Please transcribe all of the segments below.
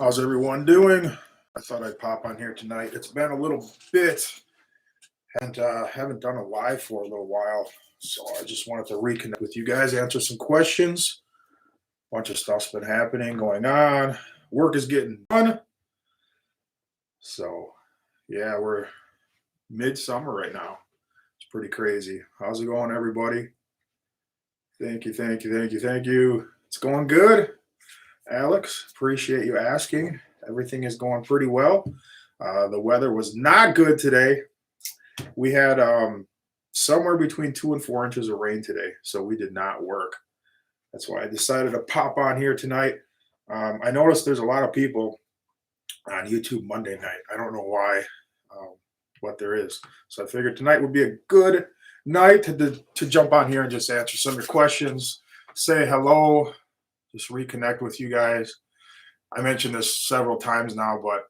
How's everyone doing? I thought I'd pop on here tonight. It's been a little bit, and haven't done a live for a little while, so I just wanted to reconnect with you guys, answer some questions. Bunch of stuff's been happening, going on. Work is getting done, so yeah, we're midsummer right now. It's pretty crazy. How's it going, everybody? Thank you, thank you, thank you, thank you. It's going good, Alex. Appreciate you asking. Everything is going pretty well. The weather was not good today. We had somewhere between 2 and 4 inches of rain today, so we did not work. That's why I decided to pop on here tonight. I noticed there's a lot of people on YouTube Monday night. I don't know why, but there is. So I figured tonight would be a good night to jump on here and just answer some of your questions, say hello, just reconnect with you guys. I mentioned this several times now, but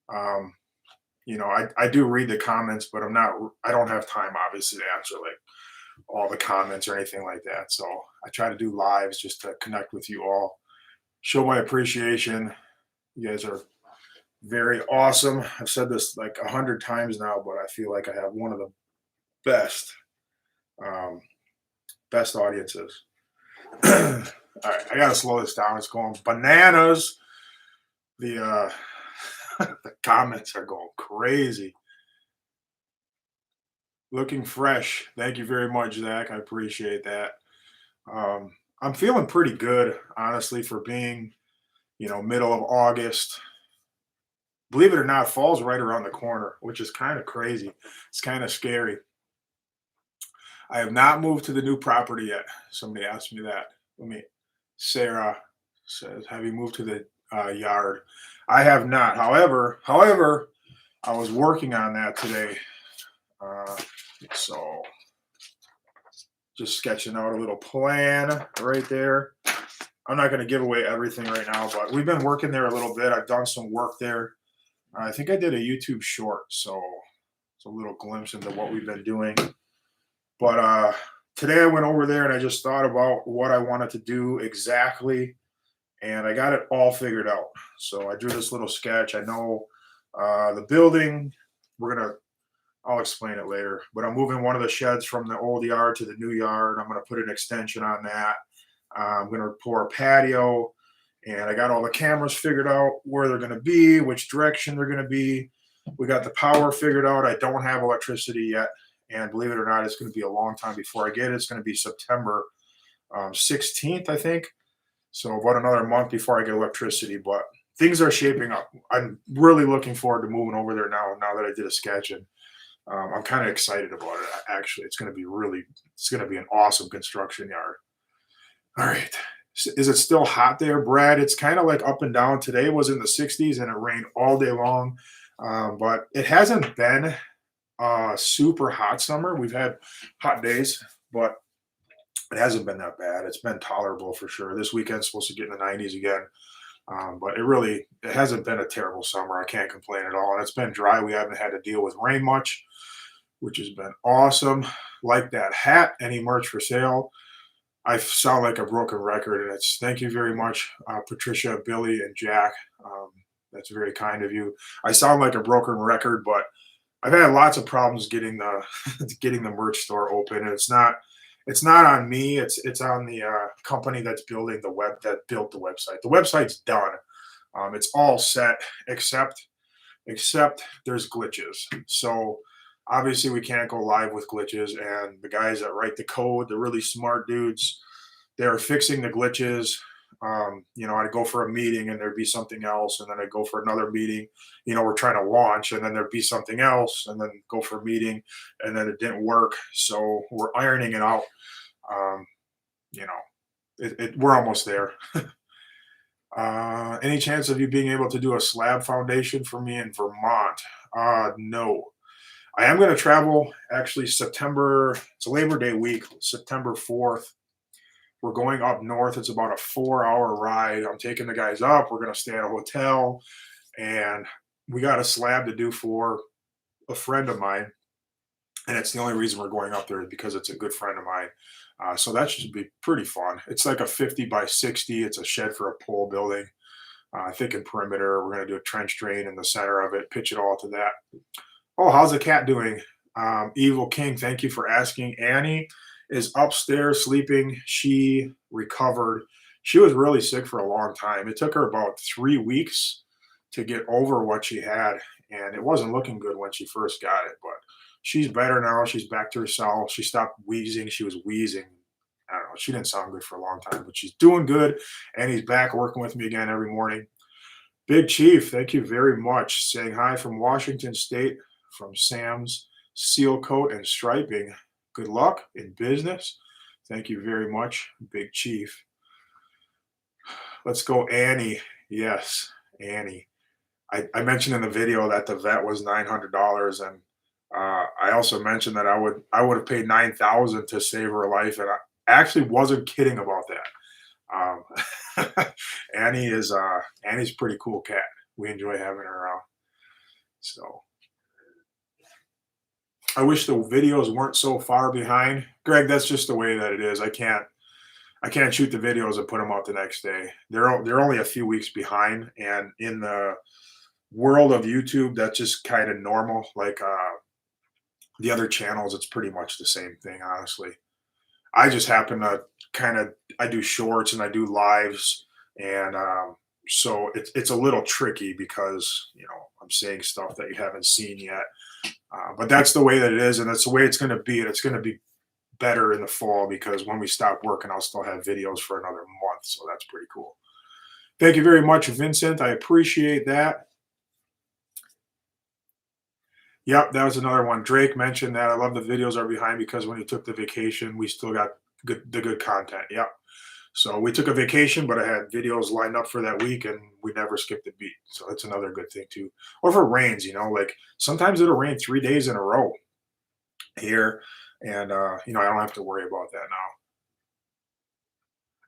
I do read the comments, but I don't have time obviously to answer like all the comments or anything like that. So I try to do lives just to connect with you all, show my appreciation. You guys are very awesome. I've said this like 100 times now, but I feel like I have one of the best, um, best audiences. All right, I gotta slow this down. It's going bananas. The the comments are going crazy. Looking fresh. Thank you very much, Zach. I appreciate that. I'm feeling pretty good, honestly, for being, middle of August. Believe it or not, fall's right around the corner, which is kind of crazy. It's kind of scary. I have not moved to the new property yet. Somebody asked me that. Sarah says, "Have you moved to the yard?" I have not. However, I was working on that today. Uh, so just sketching out a little plan right there. I'm not going to give away everything right now, but we've been working there a little bit. I've done some work there. I think I did a YouTube short, so it's a little glimpse into what we've been doing. But today I went over there and I just thought about what I wanted to do exactly, and I got it all figured out. So I drew this little sketch. I know the building. I'll explain it later. But I'm moving one of the sheds from the old yard to the new yard. I'm going to put an extension on that. I'm going to pour a patio, and I got all the cameras figured out where they're going to be, which direction they're going to be. We got the power figured out. I don't have electricity yet, and believe it or not, it's going to be a long time before I get it. It's going to be September 16th, I think. So about another month before I get electricity, but things are shaping up. I'm really looking forward to moving over there now that I did a sketch, and I'm kind of excited about it. Actually, it's going to be an awesome construction yard. All right. Is it still hot there, Brad? It's kind of like up and down. Today was in the 60s and it rained all day long. But it hasn't been a super hot summer. We've had hot days, but it hasn't been that bad. It's been tolerable for sure. This weekend's supposed to get in the 90s again. But it hasn't been a terrible summer. I can't complain at all. And it's been dry. We haven't had to deal with rain much, which has been awesome. Like that hat, any merch for sale? I sound like a broken record, and it's thank you very much, Patricia, Billy, and Jack. That's very kind of you. I sound like a broken record, but I've had lots of problems getting the getting the merch store open. And it's not on me. It's on the company that's building that built the website. The website's done. It's all set except there's glitches. So obviously we can't go live with glitches, and the guys that write the code, the really smart dudes, they're fixing the glitches. I'd go for a meeting and there'd be something else, and then I'd go for another meeting. We're trying to launch, and then there'd be something else, and then go for a meeting, and then it didn't work. So we're ironing it out. Um, you know, we're almost there. Any chance of you being able to do a slab foundation for me in Vermont? No. I am going to travel actually September. It's a Labor Day week, September 4th. We're going up north. It's about a 4-hour ride. I'm taking the guys up. We're going to stay at a hotel, and we got a slab to do for a friend of mine. And it's the only reason we're going up there is because it's a good friend of mine. So that should be pretty fun. It's like a 50 by 60. It's a shed for a pole building. Thinking perimeter. We're going to do a trench drain in the center of it, pitch it all to that. Oh, how's the cat doing? Evil King, thank you for asking. Annie is upstairs sleeping. She recovered. She was really sick for a long time. It took her about 3 weeks to get over what she had, and it wasn't looking good when she first got it. But she's better now. She's back to herself. She stopped wheezing. She was wheezing. I don't know. She didn't sound good for a long time, but she's doing good. And he's back working with me again every morning. Big Chief, thank you very much. Saying hi from Washington State, from Sam's Seal Coat and Striping. Good luck in business. Thank you very much, Big Chief. Let's go, Annie. Yes, Annie. I mentioned in the video that the vet was $900, and I also mentioned that I would have paid 9,000 to save her life, and I actually wasn't kidding about that. Annie's a pretty cool cat. We enjoy having her around. So I wish the videos weren't so far behind. Greg, that's just the way that it is. I can't shoot the videos and put them out the next day. They're only a few weeks behind, and in the world of YouTube, that's just kind of normal. Like the other channels, it's pretty much the same thing, honestly. I just happen to kind of I do shorts and I do lives, and so it's a little tricky because I'm saying stuff that you haven't seen yet. But that's the way that it is, and that's the way it's going to be, and it's going to be better in the fall because when we stop working, I'll still have videos for another month. So that's pretty cool. Thank you very much, Vincent. I appreciate that. Yep, that was another one. Drake mentioned that. I love the videos are behind because when he took the vacation, we still got the good content. Yep. So we took a vacation, but I had videos lined up for that week, and we never skipped a beat. So that's another good thing too. Or if it rains, like sometimes it'll rain 3 days in a row here, and I don't have to worry about that now.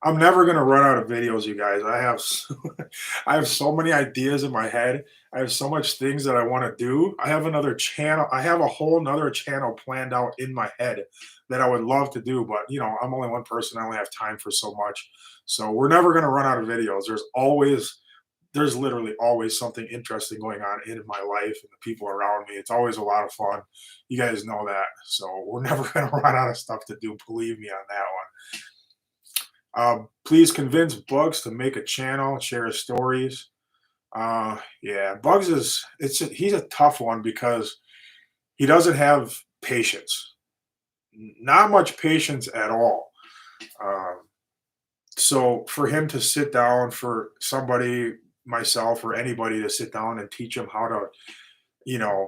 I'm never gonna run out of videos, you guys. I have so many ideas in my head. I have so much things that I want to do. I have another channel. I have a whole nother channel planned out in my head that I would love to do, but I'm only one person. I only have time for so much. So we're never gonna run out of videos. There's literally always something interesting going on in my life and the people around me. It's always a lot of fun. You guys know that. So we're never gonna run out of stuff to do. Believe me on that one. Please convince Bugs to make a channel, share his stories. Yeah, Bugs he's a tough one because he doesn't have patience, not much patience at all. Um, so for him to sit down, for somebody, myself or anybody to sit down and teach him how to, you know,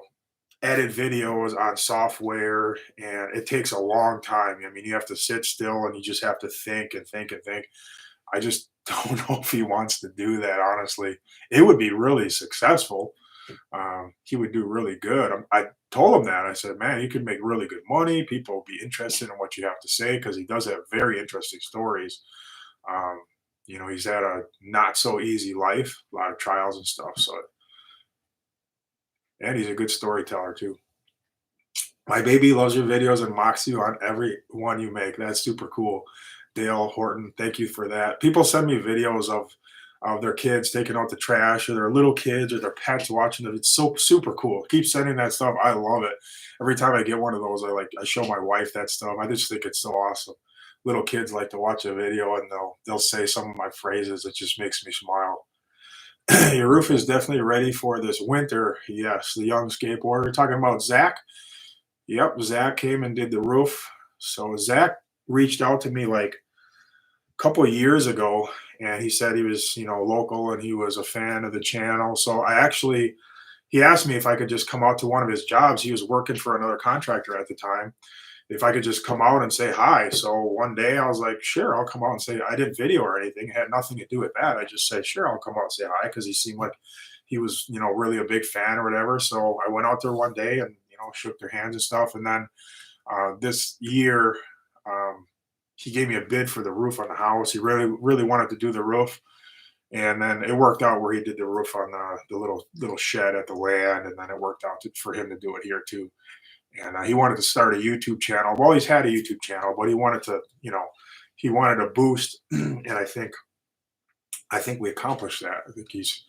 edit videos on software, and it takes a long time. I mean, you have to sit still and you just have to think and think and think. I just don't know if he wants to do that, honestly. It would be really successful. He would do really good. I told him that. I said, man, you could make really good money. People will be interested in what you have to say because he does have very interesting stories. Um, he's had a not so easy life, a lot of trials and stuff. So, and he's a good storyteller too. My baby loves your videos and mocks you on every one you make. That's super cool. Dale Horton, thank you for that. People send me videos of their kids taking out the trash or their little kids or their pets watching it. It's so super cool. Keep sending that stuff. I love it. Every time I get one of those, I show my wife that stuff. I just think it's so awesome. Little kids like to watch a video and they'll say some of my phrases. It just makes me smile. Your roof is definitely ready for this winter. Yes, the young skateboarder. Talking about Zach. Yep, Zach came and did the roof. So Zach reached out to me like a couple of years ago, and he said he was, local and he was a fan of the channel. So he asked me if I could just come out to one of his jobs. He was working for another contractor at the time. If I could just come out and say hi. So one day I was like, sure, I'll come out and say I didn't video or anything. It had nothing to do with that. I just said, sure, I'll come out and say hi because he seemed like he was, really a big fan or whatever. So I went out there one day and, shook their hands and stuff. And then this year, he gave me a bid for the roof on the house. He really, really wanted to do the roof. And then it worked out where he did the roof on the little shed at the land. And then it worked out for him to do it here too. And he wanted to start a YouTube channel. Well, he's had a YouTube channel, but he wanted to boost. And I I think we accomplished that. I think he's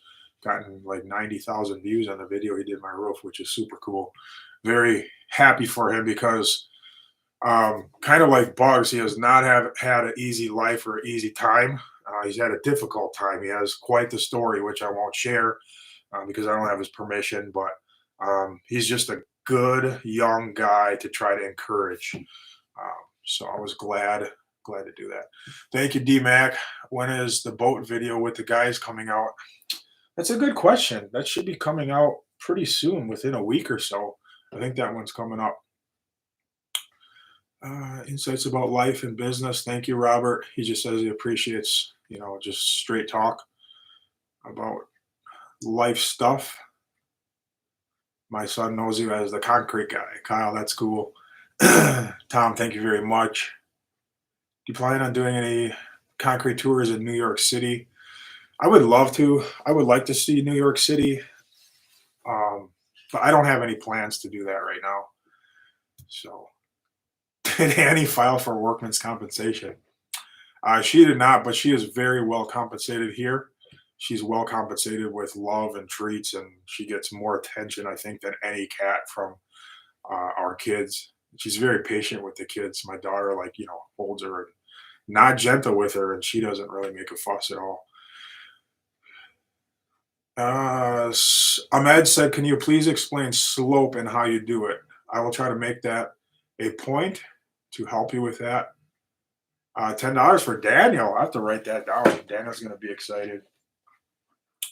gotten like 90,000 views on the video he did my roof, which is super cool. Very happy for him because kind of like Bugs, he has not have had an easy life or easy time. He's had a difficult time. He has quite the story, which I won't share because I don't have his permission. But he's just a good young guy to try to encourage. So I was glad to do that. Thank you, DMAC. When is the boat video with the guys coming out? That's a good question. That should be coming out pretty soon, within a week or so. I think that one's coming up. Insights about life and business. Thank you, Robert. He just says he appreciates, just straight talk about life stuff. My son knows you as the concrete guy. Kyle, that's cool. Tom, thank you very much. Do you plan on doing any concrete tours in New York City? I would love to. I would like to see New York City, but I don't have any plans to do that right now. So, did Annie file for workman's compensation? She did not, but she is very well compensated here. She's well compensated with love and treats, and she gets more attention, I think, than any cat from our kids. She's very patient with the kids. My daughter, holds her and not gentle with her, and she doesn't really make a fuss at all. Ahmed said, "Can you please explain slope and how you do it?" I will try to make that a point to help you with that. $10 for Daniel. I have to write that down. Daniel's going to be excited.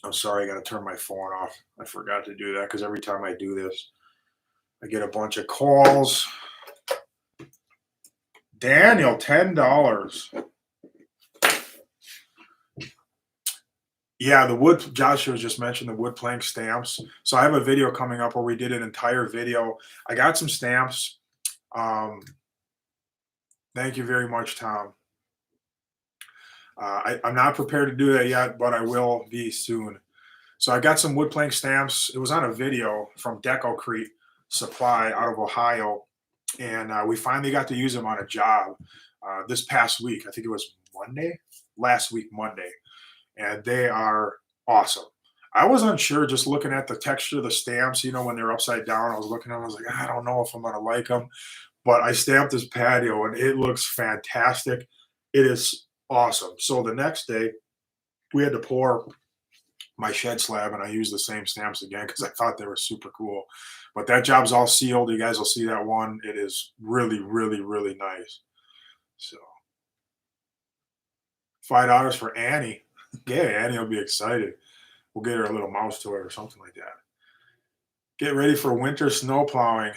I'm sorry, I got to turn my phone off. I forgot to do that because every time I do this, I get a bunch of calls. Daniel, $10. Yeah, the wood, Joshua just mentioned the wood plank stamps. So I have a video coming up where we did an entire video. I got some stamps. Thank you very much, Tom. I'm not prepared to do that yet, but I will be soon. So I got some wood plank stamps. It was on a video from Decocrete Supply out of Ohio, and we finally got to use them on a job this past week. I think it was last week, Monday, and they are awesome. I was unsure just looking at the texture of the stamps, when they're upside down. I was looking at them, I was like, I don't know if I'm going to like them, but I stamped this patio and it looks fantastic. It is awesome. So the next day, we had to pour my shed slab, and I used the same stamps again because I thought they were super cool. But that job's all sealed. You guys will see that one. It is really, really, really nice. So $5 for Annie. Yeah, Annie will be excited. We'll get her a little mouse toy or something like that. Get ready for winter snow plowing.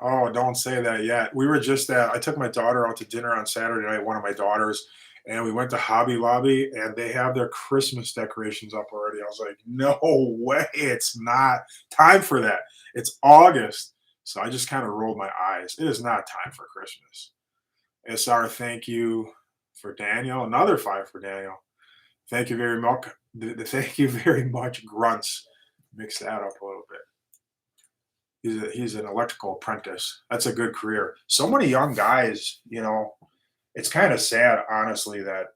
Oh, don't say that yet. I took my daughter out to dinner on Saturday night, one of my daughters, and we went to Hobby Lobby, and they have their Christmas decorations up already. I was like, no way, it's not time for that. It's August. So I just kind of rolled my eyes. It is not time for Christmas. SR, thank you for Daniel. Another 5 for Daniel. Thank you very much. Thank you very much, Grunts. Mix that up a little bit. He's an electrical apprentice. That's a good career. So many young guys, it's kind of sad, honestly, that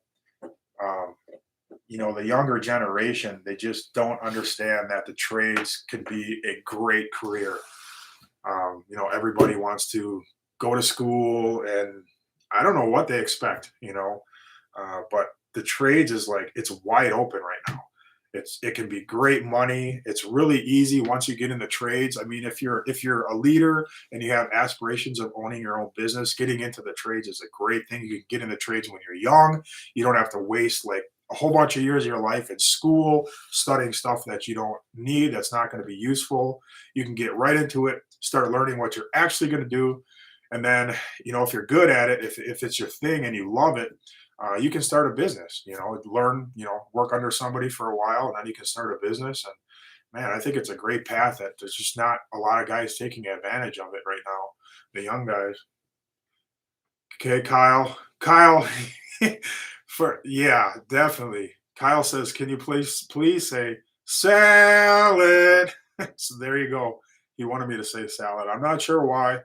the younger generation, they just don't understand that the trades could be a great career. Everybody wants to go to school, and I don't know what they expect, but the trades is it's wide open right now. It can be great money. It's really easy once you get in the trades. I mean, if you're a leader and you have aspirations of owning your own business, getting into the trades is a great thing. You can get in the trades when you're young. You don't have to waste a whole bunch of years of your life in school studying stuff that you don't need, that's not going to be useful. You can get right into it, start learning what you're actually going to do. And then, if you're good at it, if it's your thing and you love it, you can start a business, learn, work under somebody for a while, and then you can start a business. And man, I think it's a great path that there's just not a lot of guys taking advantage of it right now. The young guys. Okay, Kyle, yeah, definitely. Kyle says, can you please say salad? So there you go. He wanted me to say salad. I'm not sure why.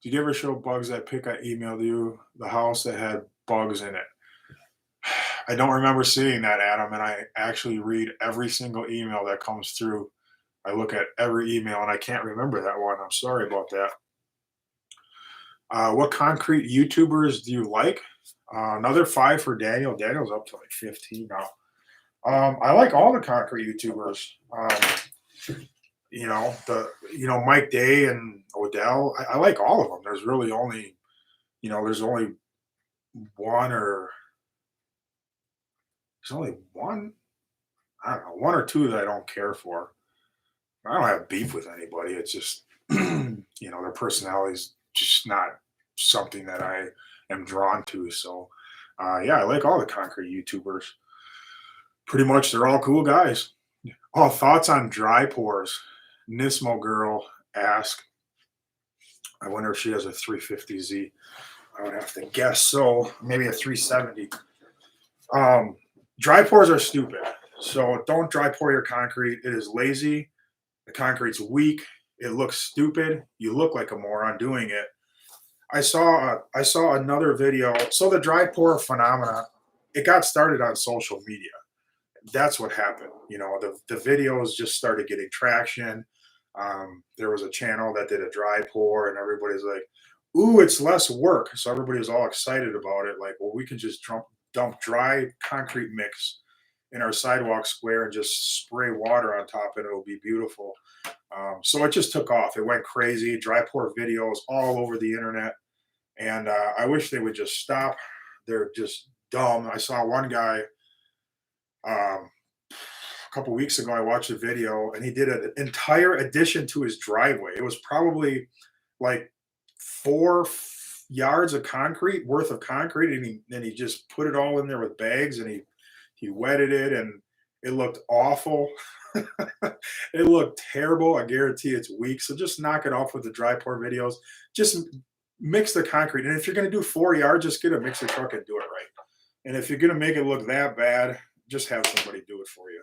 Did you ever show Bugs that pic I emailed you, the house that had bugs in it? I don't remember seeing that, Adam, and I actually read every single email that comes through. I look at every email and I can't remember that one. I'm sorry about that. What concrete YouTubers do you like? Another five for Daniel. Daniel's up to like 15 now. I like all the concrete YouTubers. Mike Day and Odell. I like all of them. There's really only, there's only one or there's only one. I don't know, one or two that I don't care for. I don't have beef with anybody. It's just, their personality's just not something that I am drawn to. So, yeah, I like all the concrete YouTubers. Pretty much, they're all cool guys. Oh, thoughts on dry pores? Nismo girl asked. I wonder if she has a 350Z. I would have to guess so. Maybe a 370. Dry pores are stupid. So don't dry pour your concrete. It is lazy. The concrete's weak. It looks stupid. You look like a moron doing it. I saw another video. So the dry pour phenomena, it got started on social media. That's what happened. The videos just started getting traction. There was a channel that did a dry pour, and everybody's like, "Ooh, it's less work." So everybody was all excited about it. Like, well, we can just dump dry concrete mix in our sidewalk square and just spray water on top, and it'll be beautiful. So it just took off. It went crazy. Dry pour videos all over the internet, and I wish they would just stop. They're just dumb. I saw one guy a couple weeks ago. I watched a video, and he did an entire addition to his driveway. It was probably like 4 yards of concrete worth of concrete, and he just put it all in there with bags, and he wetted it, and it looked awful. It looked terrible. I guarantee it's weak. So just knock it off with the dry pour videos. Just mix the concrete. And if you're going to do 4 yards, just get a mixer truck and do it right. And if you're going to make it look that bad, just have somebody do it for you.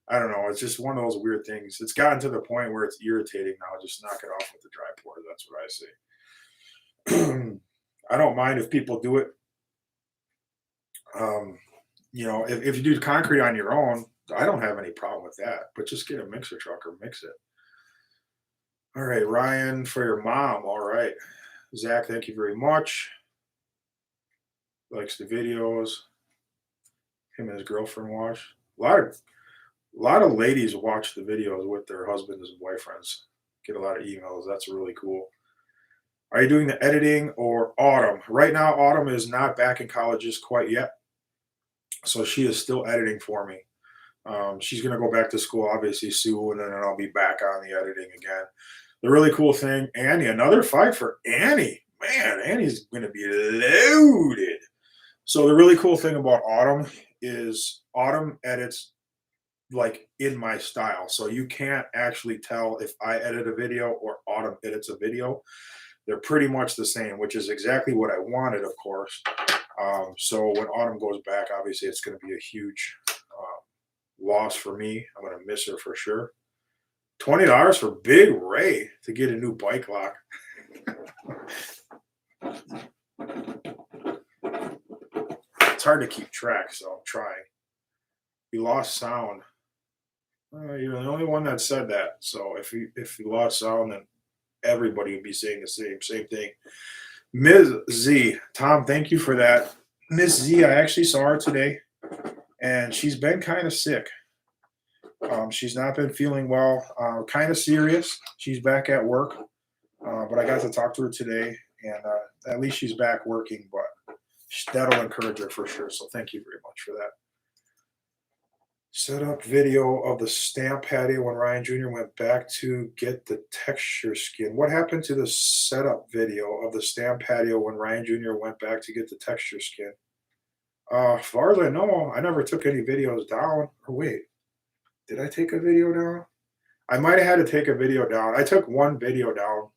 I don't know. It's just one of those weird things. It's gotten to the point where it's irritating now. Just knock it off with the dry pour. That's what I say. I don't mind if people do it. If you do concrete on your own, I don't have any problem with that. But just get a mixer truck or mix it. All right, Ryan, for your mom. All right. Zach, thank you very much. Likes the videos. Him and his girlfriend watch. A lot of ladies watch the videos with their husbands and boyfriends. Get a lot of emails. That's really cool. Are you doing the editing or Autumn? Right now, Autumn is not back in college just quite yet. So she is still editing for me. She's going to go back to school, obviously, soon, and then I'll be back on the editing again. The really cool thing, Annie, another fight for Annie. Man, Annie's going to be loaded. So the really cool thing about Autumn is Autumn edits like in my style. So you can't actually tell if I edit a video or Autumn edits a video. They're pretty much the same, which is exactly what I wanted, of course. So when Autumn goes back, obviously it's going to be a huge loss for me. I'm going to miss her for sure. $20 for Big Ray to get a new bike lock. It's hard to keep track, so I'm trying. We lost sound. You're the only one that said that. So if you lost sound, then everybody would be saying the same thing. Ms. Z, Tom, thank you for that. Ms. Z, I actually saw her today, and she's been kind of sick. She's not been feeling well, kind of serious. She's back at work, but I got to talk to her today, and at least she's back working, but that'll encourage her for sure. So thank you very much for that. Set up video of the stamp patio when Ryan Jr. went back to get the texture skin. What happened to the setup video of the stamp patio when Ryan Jr. went back to get the texture skin? As far as I know, I never took any videos down. Or wait, did I take a video down? I might have had to take a video down. I took one video down.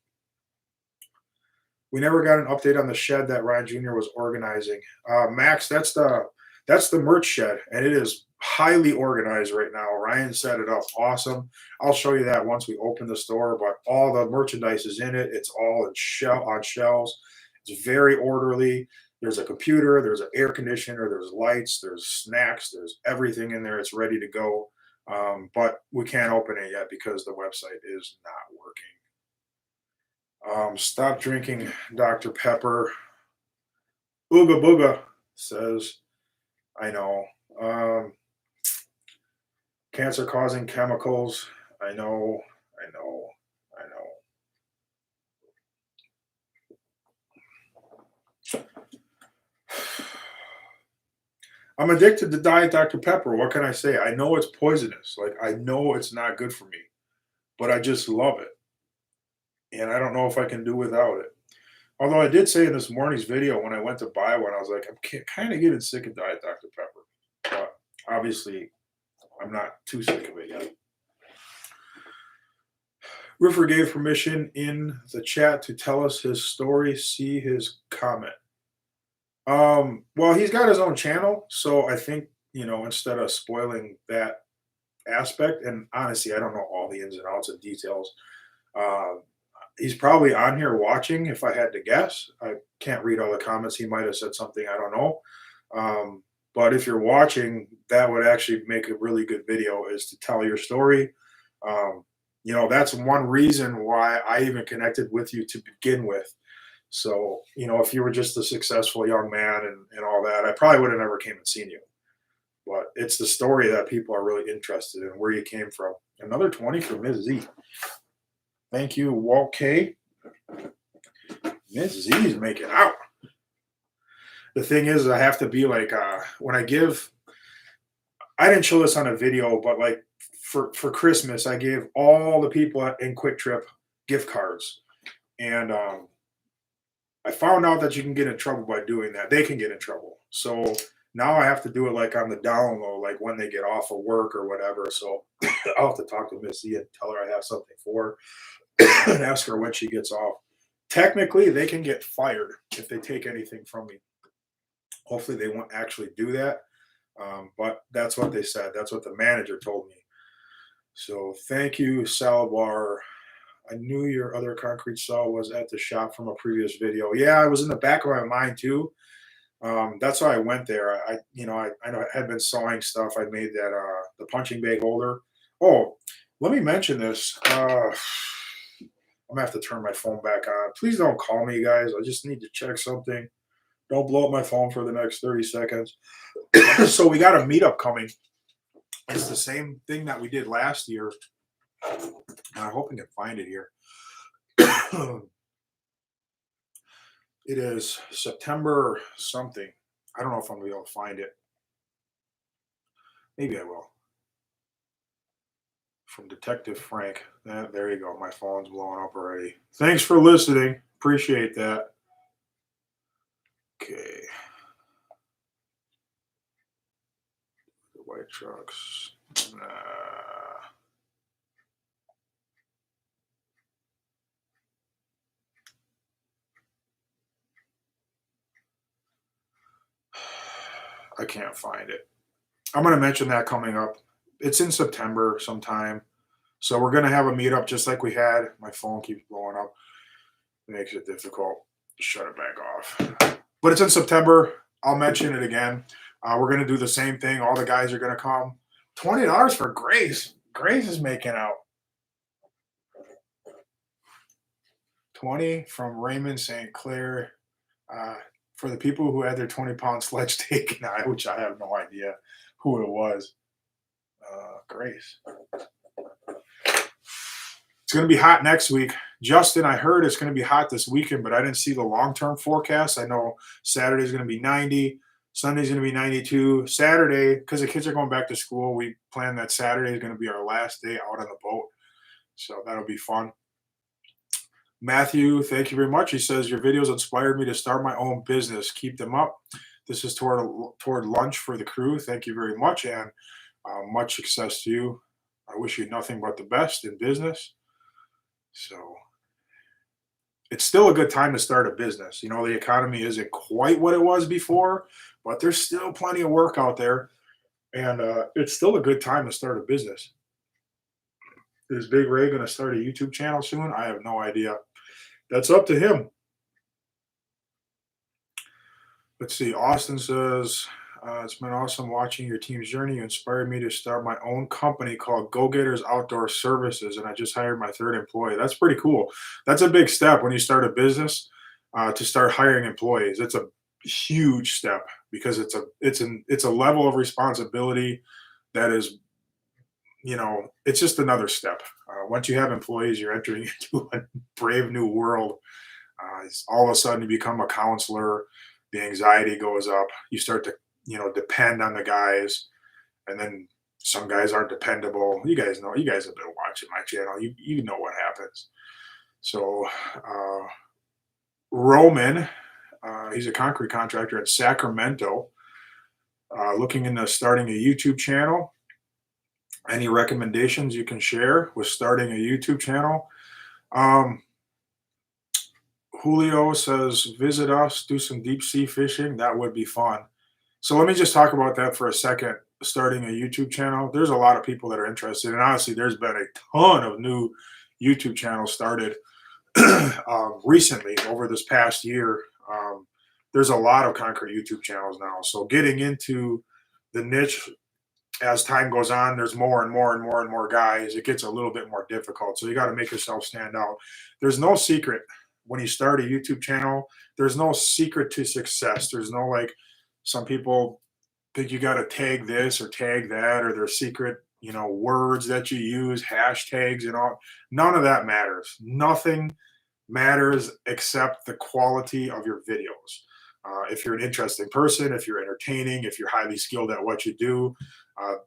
We never got an update on the shed that Ryan Jr. was organizing. Max, that's the merch shed, and it is highly organized right now. Ryan set it up awesome. I'll show you that once we open the store, but all the merchandise is in it. It's all on shelves. It's very orderly. There's a computer, there's an air conditioner, there's lights, there's snacks, there's everything in there. It's ready to go. But we can't open it yet because the website is not working. Stop drinking Dr. Pepper. Ooga Booga says, I know. Cancer causing chemicals. I know. I know. I know. I'm addicted to Diet Dr. Pepper. What can I say? I know it's poisonous. Like, I know it's not good for me, but I just love it. And I don't know if I can do without it. Although I did say in this morning's video when I went to buy one, I was like, I'm kind of getting sick of Diet Dr. Pepper. But obviously, I'm not too sick of it yet. River gave permission in the chat to tell us his story. See his comment. Well, he's got his own channel, so I think, instead of spoiling that aspect, and honestly, I don't know all the ins and outs and details. Uh, he's probably on here watching, if I had to guess. I can't read all the comments. He might have said something I don't know. But if you're watching, that would actually make a really good video, is to tell your story. That's one reason why I even connected with you to begin with. So, if you were just a successful young man and all that, I probably would have never came and seen you. But it's the story that people are really interested in, where you came from. Another 20 for Ms. Z. Thank you, Walt K. Ms. Z is making out. The thing is, I have to be like, when I didn't show this on a video, but like for Christmas, I gave all the people in Quick Trip gift cards. And I found out that you can get in trouble by doing that. They can get in trouble. So now I have to do it like on the down low, like when they get off of work or whatever. So I'll have to talk to Missy and tell her I have something for her and ask her when she gets off. Technically, they can get fired if they take anything from me. Hopefully, they won't actually do that. But that's what they said. That's what the manager told me. So thank you, Salad Bar. I knew your other concrete saw was at the shop from a previous video. Yeah, I was in the back of my mind too. That's why I went there. I know I had been sawing stuff. I made that the punching bag holder. Oh, let me mention this. I'm gonna have to turn my phone back on. Please don't call me, guys. I just need to check something. Don't blow up my phone for the next 30 seconds. So we got a meetup coming. It's the same thing that we did last year. I hope I can find it here. It is September something. I don't know if I'm going to be able to find it. Maybe I will. From Detective Frank. There you go. My phone's blowing up already. Thanks for listening. Appreciate that. Okay. The white trucks. I can't find it. I'm going to mention that coming up. It's in September sometime. So we're going to have a meetup just like we had. My phone keeps blowing up. It makes it difficult. Shut it back off. But it's in September. I'll mention it again. We're going to do the same thing. All the guys are going to come. $20 for Grace. Grace is making out. 20 from Raymond St. Clair. For the people who had their 20-pound sledge taken, which I have no idea who it was. Grace. It's going to be hot next week. Justin, I heard it's going to be hot this weekend, but I didn't see the long-term forecast. I know Saturday's going to be 90. Sunday's going to be 92. Saturday, because the kids are going back to school, we plan that Saturday is going to be our last day out on the boat. So that'll be fun. Matthew, thank you very much. He says, your videos inspired me to start my own business. Keep them up. This is toward lunch for the crew. Thank you very much, and much success to you. I wish you nothing but the best in business. So it's still a good time to start a business. The economy isn't quite what it was before, but there's still plenty of work out there, and it's still a good time to start a business. Is Big Ray going to start a YouTube channel soon? I have no idea. That's up to him. Let's see. Austin says, it's been awesome watching your team's journey. You inspired me to start my own company called Go Getters Outdoor Services, and I just hired my third employee. That's pretty cool. That's a big step when you start a business, to start hiring employees. It's a huge step because it's a level of responsibility that is, it's just another step. Once you have employees, you're entering into a brave new world. All of a sudden, you become a counselor. The anxiety goes up. You start to, depend on the guys, and then some guys aren't dependable. You guys know. You guys have been watching my channel. You know what happens. So, Roman, he's a concrete contractor in Sacramento, looking into starting a YouTube channel. Any recommendations you can share with starting a YouTube channel? Um, Julio says, visit us, do some deep sea fishing. That would be fun. So let me just talk about that for a second. Starting a YouTube channel. There's a lot of people that are interested. And honestly, there's been a ton of new YouTube channels started recently over this past year. There's a lot of concrete YouTube channels now. So getting into the niche as time goes on, there's more and more and more and more guys. It gets a little bit more difficult. So you got to make yourself stand out. There's no secret when you start a YouTube channel. There's no secret to success. There's no like some people think you got to tag this or tag that, or their secret, words that you use, hashtags and all. None of that matters. Nothing matters except the quality of your videos. If you're an interesting person, if you're entertaining, if you're highly skilled at what you do,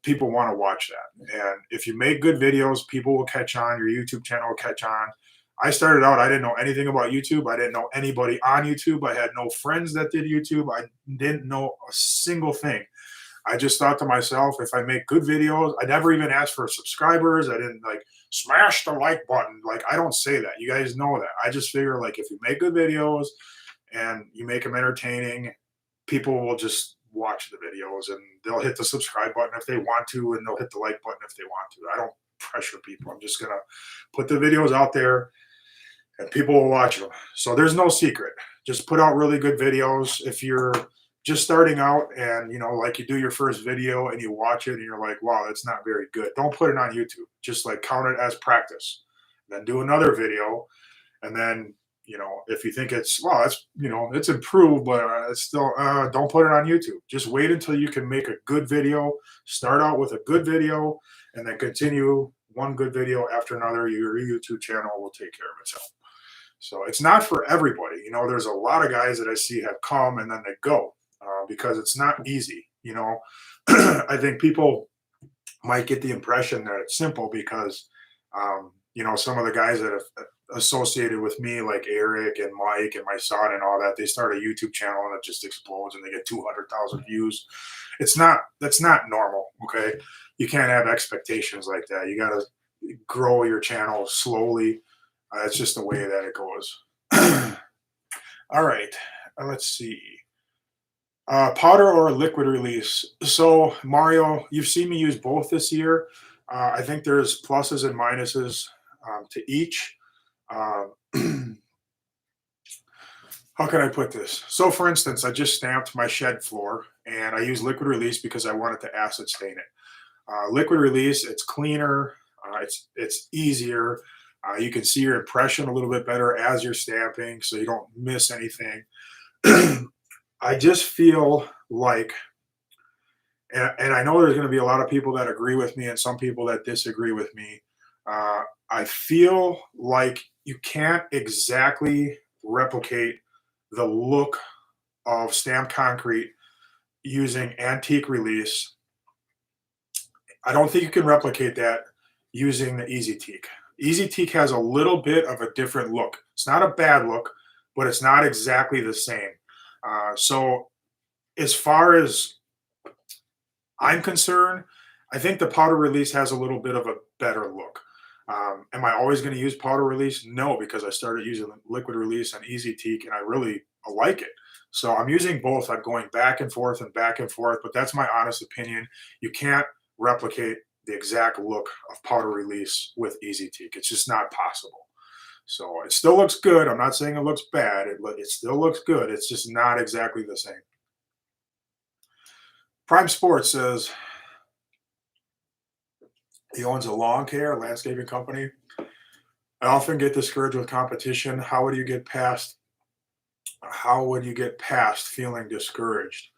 people want to watch that. And if you make good videos, people will catch on. Your YouTube channel will catch on. I started out, I didn't know anything about YouTube. I didn't know anybody on YouTube. I had no friends that did YouTube. I didn't know a single thing. I just thought to myself, if I make good videos, I never even asked for subscribers. I didn't like smash the like button. Like, I don't say that. You guys know that. I just figure like if you make good videos and you make them entertaining, people will just watch the videos and they'll hit the subscribe button if they want to, and they'll hit the like button if they want to. I don't pressure people. I'm just going to put the videos out there and people will watch them. So there's no secret. Just put out really good videos. If you're just starting out and like you do your first video and you watch it and you're like, wow, that's not very good, don't put it on YouTube. Just like count it as practice. Then do another video, and then if you think it's well, it's improved, but it's still don't put it on YouTube. Just wait until you can make a good video. Start out with a good video, and then continue one good video after another. Your YouTube channel will take care of itself. So it's not for everybody. There's a lot of guys that I see have come and then they go, because it's not easy. I think people might get the impression that it's simple because, some of the guys that have associated with me, like Eric and Mike and my son and all that, they start a YouTube channel and it just explodes and they get 200,000 views. That's not normal. Okay. You can't have expectations like that. You got to grow your channel slowly. It's just the way that it goes. All right. Let's see. Powder or liquid release. So, Mario, you've seen me use both this year. I think there's pluses and minuses to each. Uh, how can I put this? So, for instance, I just stamped my shed floor and I use liquid release because I wanted to acid stain it. Liquid release, it's cleaner, it's easier. You can see your impression a little bit better as you're stamping, so you don't miss anything. I just feel like, and I know there's going to be a lot of people that agree with me and some people that disagree with me. I feel like you can't exactly replicate the look of stamped concrete using antique release. I don't think you can replicate that using the Easy Teak. Easy Teak has a little bit of a different look. It's not a bad look, but it's not exactly the same. So as far as I'm concerned, I think the powder release has a little bit of a better look. Am I always going to use powder release? No, because I started using liquid release and Easy Teak and I really like it. So I'm using both. I'm going back and forth, but that's my honest opinion. You can't replicate the exact look of powder release with Easy Teak. It's just not possible. So it still looks good. I'm not saying it looks bad. It still looks good. It's just not exactly the same. Prime Sports says he owns a lawn care landscaping company. I often get discouraged with competition. How would you get past feeling discouraged?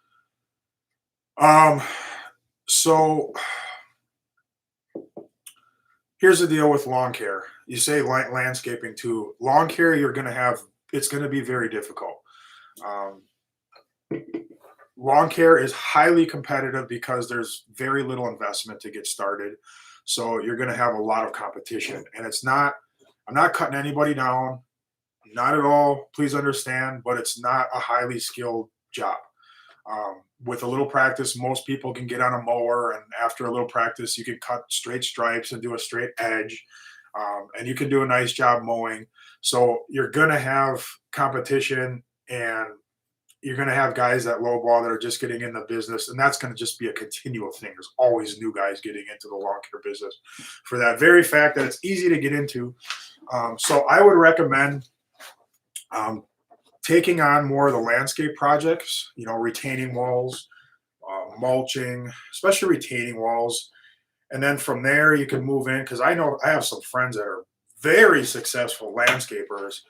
Um, so here's the deal with lawn care. You say landscaping too. Lawn care, it's going to be very difficult. Um, Lawn care is highly competitive because there's very little investment to get started. So you're going to have a lot of competition. And I'm not cutting anybody down, not at all. Please understand, but it's not a highly skilled job. With a little practice, most people can get on a mower, and after a little practice, you can cut straight stripes and do a straight edge, and you can do a nice job mowing. So you're going to have competition, and you're going to have guys that lowball that are just getting in the business, and that's going to just be a continual thing. There's always new guys getting into the lawn care business for that very fact that it's easy to get into. So I would recommend um, taking on more of the landscape projects, retaining walls, mulching, especially retaining walls. And then from there, you can move in because I know I have some friends that are very successful landscapers,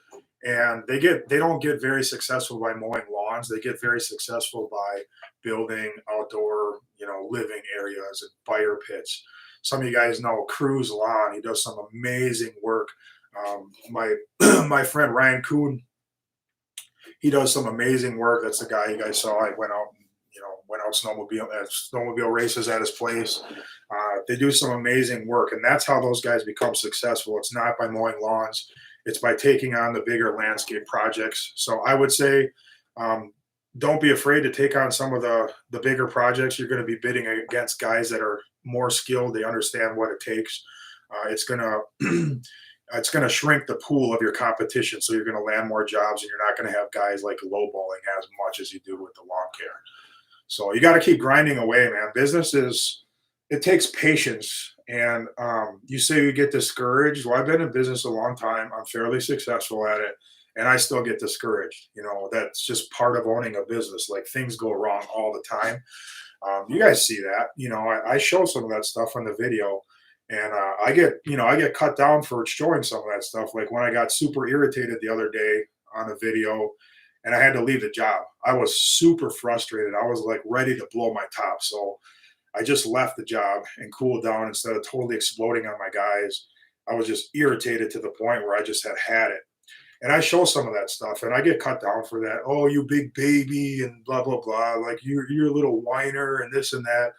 and they don't get very successful by mowing lawns. They get very successful by building outdoor, living areas and fire pits. Some of you guys know Cruz Lawn. He does some amazing work. My my friend Ryan Kuhn, he does some amazing work. That's the guy you guys saw. I went out, went out snowmobile races at his place. They do some amazing work, and that's how those guys become successful. It's not by mowing lawns; it's by taking on the bigger landscape projects. So I would say, um, don't be afraid to take on some of the bigger projects. You're going to be bidding against guys that are more skilled. They understand what it takes. It's gonna it's going to shrink the pool of your competition. So you're going to land more jobs, and you're not going to have guys like lowballing as much as you do with the lawn care. So you got to keep grinding away, man. It takes patience. And you say you get discouraged. Well, I've been in business a long time. I'm fairly successful at it, and I still get discouraged. That's just part of owning a business. Like, things go wrong all the time. You guys see that. I show some of that stuff on the video, and I get cut down for showing some of that stuff. Like when I got super irritated the other day on a video, and I had to leave the job. I was super frustrated. I was like ready to blow my top. So I just left the job and cooled down instead of totally exploding on my guys. I was just irritated to the point where I just had it. And I show some of that stuff, and I get cut down for that. Oh, you big baby, and blah blah blah. Like, you're a little whiner and this and that.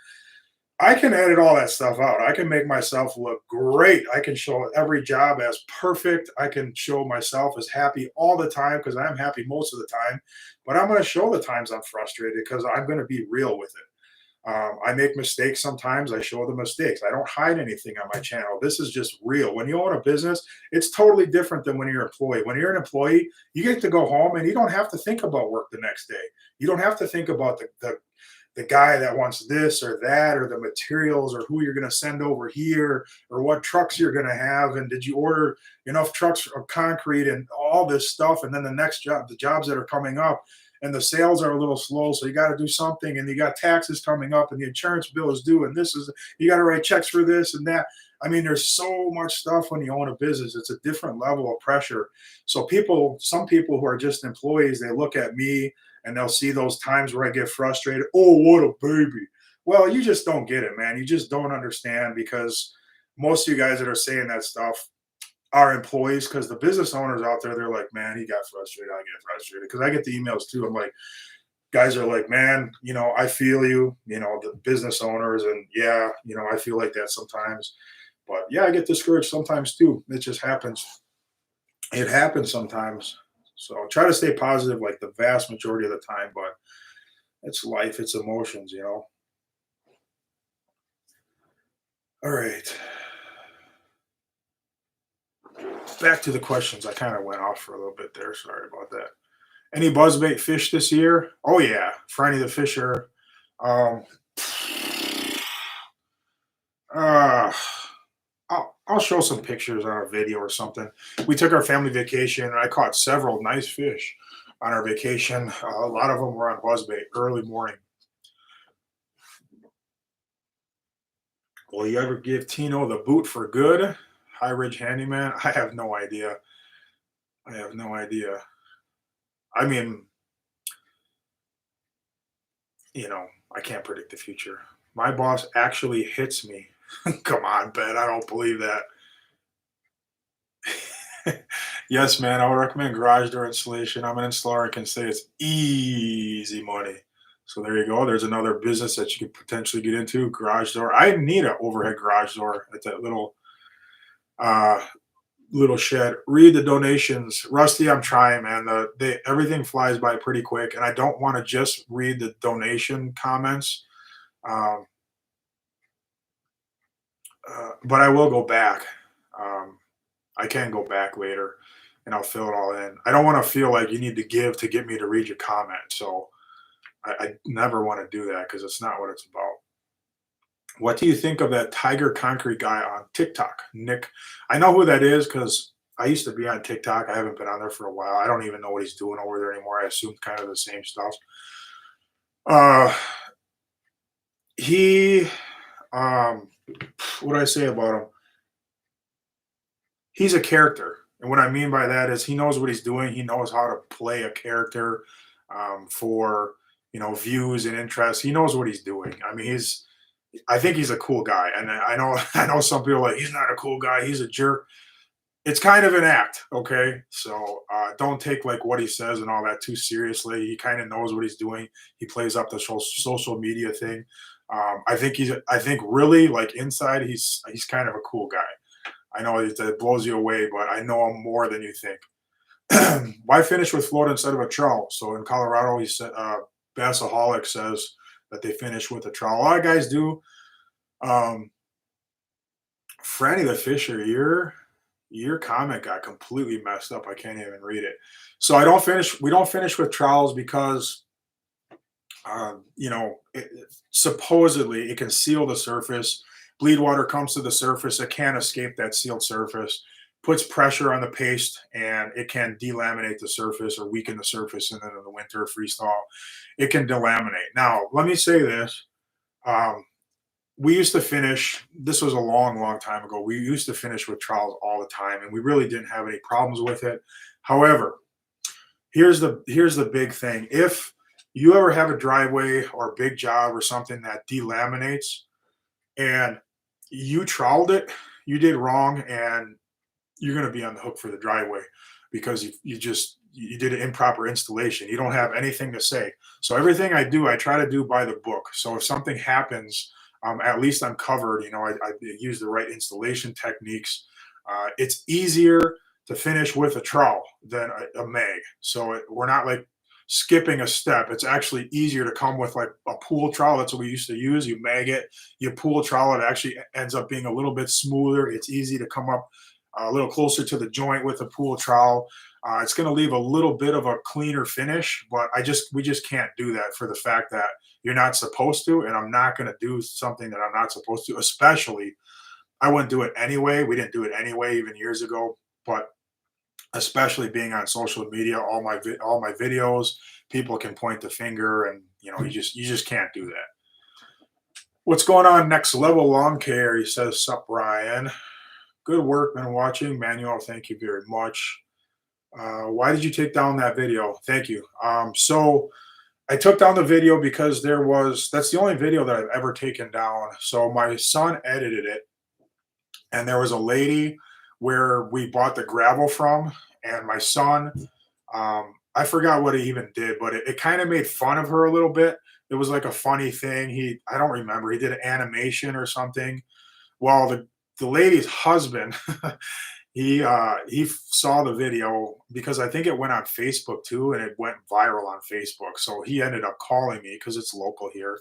I can edit all that stuff out. I can make myself look great. I can show every job as perfect. I can show myself as happy all the time because I'm happy most of the time. But I'm going to show the times I'm frustrated because I'm going to be real with it. I make mistakes sometimes. I show the mistakes. I don't hide anything on my channel. This is just real. When you own a business, it's totally different than when you're an employee. When you're an employee, you get to go home and you don't have to think about work the next day. You don't have to think about the guy that wants this or that, or the materials, or who you're going to send over here, or what trucks you're going to have, and did you order enough trucks of concrete and all this stuff. And then the jobs that are coming up, and the sales are a little slow, so you got to do something, and you got taxes coming up, and the insurance bill is due, and you got to write checks for this and that. I mean, there's so much stuff when you own a business. It's a different level of pressure. So some people who are just employees, they look at me and they'll see those times where I get frustrated. Oh, what a baby. Well, you just don't get it, man. You just don't understand, because most of you guys that are saying that stuff are employees, because the business owners out there, they're like, man, he got frustrated. I get frustrated because I get the emails too. I'm like, guys are like, man, I feel you, the business owners. And yeah, I feel like that sometimes. But yeah, I get discouraged sometimes too. It just happens. It happens sometimes. So try to stay positive like the vast majority of the time, but it's life, it's emotions. All right. Back to the questions. I kind of went off for a little bit there. Sorry about that. Any buzzbait fish this year? Oh yeah, Franny the Fisher. Um, uh, I'll show some pictures on a video or something. We took our family vacation, and I caught several nice fish on our vacation. A lot of them were on buzzbait early morning. Will you ever give Tino the boot for good? High Ridge Handyman? I have no idea. I have no idea. I mean, you know, I can't predict the future. My boss actually hits me. Come on, Ben. I don't believe that. Yes, man. I would recommend garage door installation. I'm an installer and can say it's easy money. So there you go. There's another business that you could potentially get into. Garage door. I need an overhead garage door at that uh little shed. Read the donations. Rusty, I'm trying, man. Everything flies by pretty quick, and I don't want to just read the donation comments. Um, but I will go back. Um, I can go back later and I'll fill it all in. I don't want to feel like you need to give to get me to read your comment. So I never want to do that because it's not what it's about. What do you think of that Tiger Concrete guy on TikTok? Nick, I know who that is because I used to be on TikTok. I haven't been on there for a while. I don't even know what he's doing over there anymore. I assume kind of the same stuff. Uh, he, um, what do I say about him? He's a character. And what I mean by that is he knows what he's doing. He knows how to play a character for views and interest. He knows what he's doing. I mean, I think he's a cool guy. And I know I know some people are like he's not a cool guy. He's a jerk. It's kind of an act, okay? So don't take like what he says and all that too seriously. He kind of knows what he's doing. He plays up the social media thing. I think really like inside he's kind of a cool guy. I know it blows you away, but I know him more than you think. Why finish with Florida instead of a trowel? So in Colorado, he said, Bassaholic says that they finish with a trowel. A lot of guys do. Um, Franny the Fisher, your comment got completely messed up. I can't even read it. So I don't finish. We don't finish with trowels because supposedly it can seal the surface. Bleed water comes to the surface. It can't escape that sealed surface, puts pressure on the paste, and it can delaminate the surface or weaken the surface. And then in the winter, freeze thaw, it can delaminate. Now, let me say this. Um, we used to finish, this was a long, long time ago. We used to finish with trowels all the time, and we really didn't have any problems with it. However, here's the big thing. If you ever have a driveway or a big job or something that delaminates and you troweled it, you did wrong, and you're going to be on the hook for the driveway because you did an improper installation. You don't have anything to say. So everything I do, I try to do by the book. So if something happens, at least I'm covered. I use the right installation techniques. It's easier to finish with a trowel than a mag. So we're not like skipping a step. It's actually easier to come with like a pool trowel. That's what we used to use. You mag it, you pool trowel. It actually ends up being a little bit smoother. It's easy to come up a little closer to the joint with a pool trowel. It's going to leave a little bit of a cleaner finish, but we just can't do that for the fact that you're not supposed to, and I'm not going to do something that I'm not supposed to. Especially, I wouldn't do it anyway. We didn't do it anyway even years ago, but especially being on social media, all my videos, people can point the finger, and you just can't do that. What's going on? Next level lawn care. He says, "Sup, Ryan? Good work, been watching. Manuel, thank you very much. Why did you take down that video? Thank you. So I took down the video because that's the only video that I've ever taken down. So my son edited it, and there was a lady where we bought the gravel from, and my son, I forgot what he even did, but it kind of made fun of her a little bit. It was like a funny thing. I don't remember. He did an animation or something. Well, the lady's husband, he saw the video because I think it went on Facebook too, and it went viral on Facebook. So he ended up calling me because it's local here,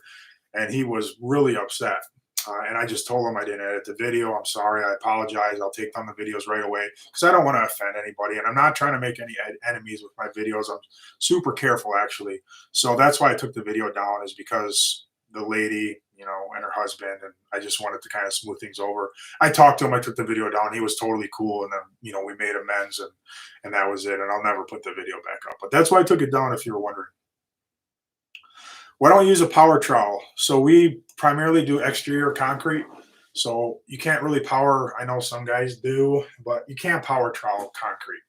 and he was really upset. And I just told him I didn't edit the video. I'm sorry. I apologize. I'll take down the videos right away because I don't want to offend anybody, and I'm not trying to make any enemies with my videos. I'm super careful actually. So that's why I took the video down, is because the lady, and her husband, and I just wanted to kind of smooth things over. I talked to him. I took the video down. He was totally cool, and then we made amends, and that was it. And I'll never put the video back up. But that's why I took it down. If you were wondering. Why don't we use a power trowel? So we primarily do exterior concrete. So you can't really power. I know some guys do, but you can't power trowel concrete.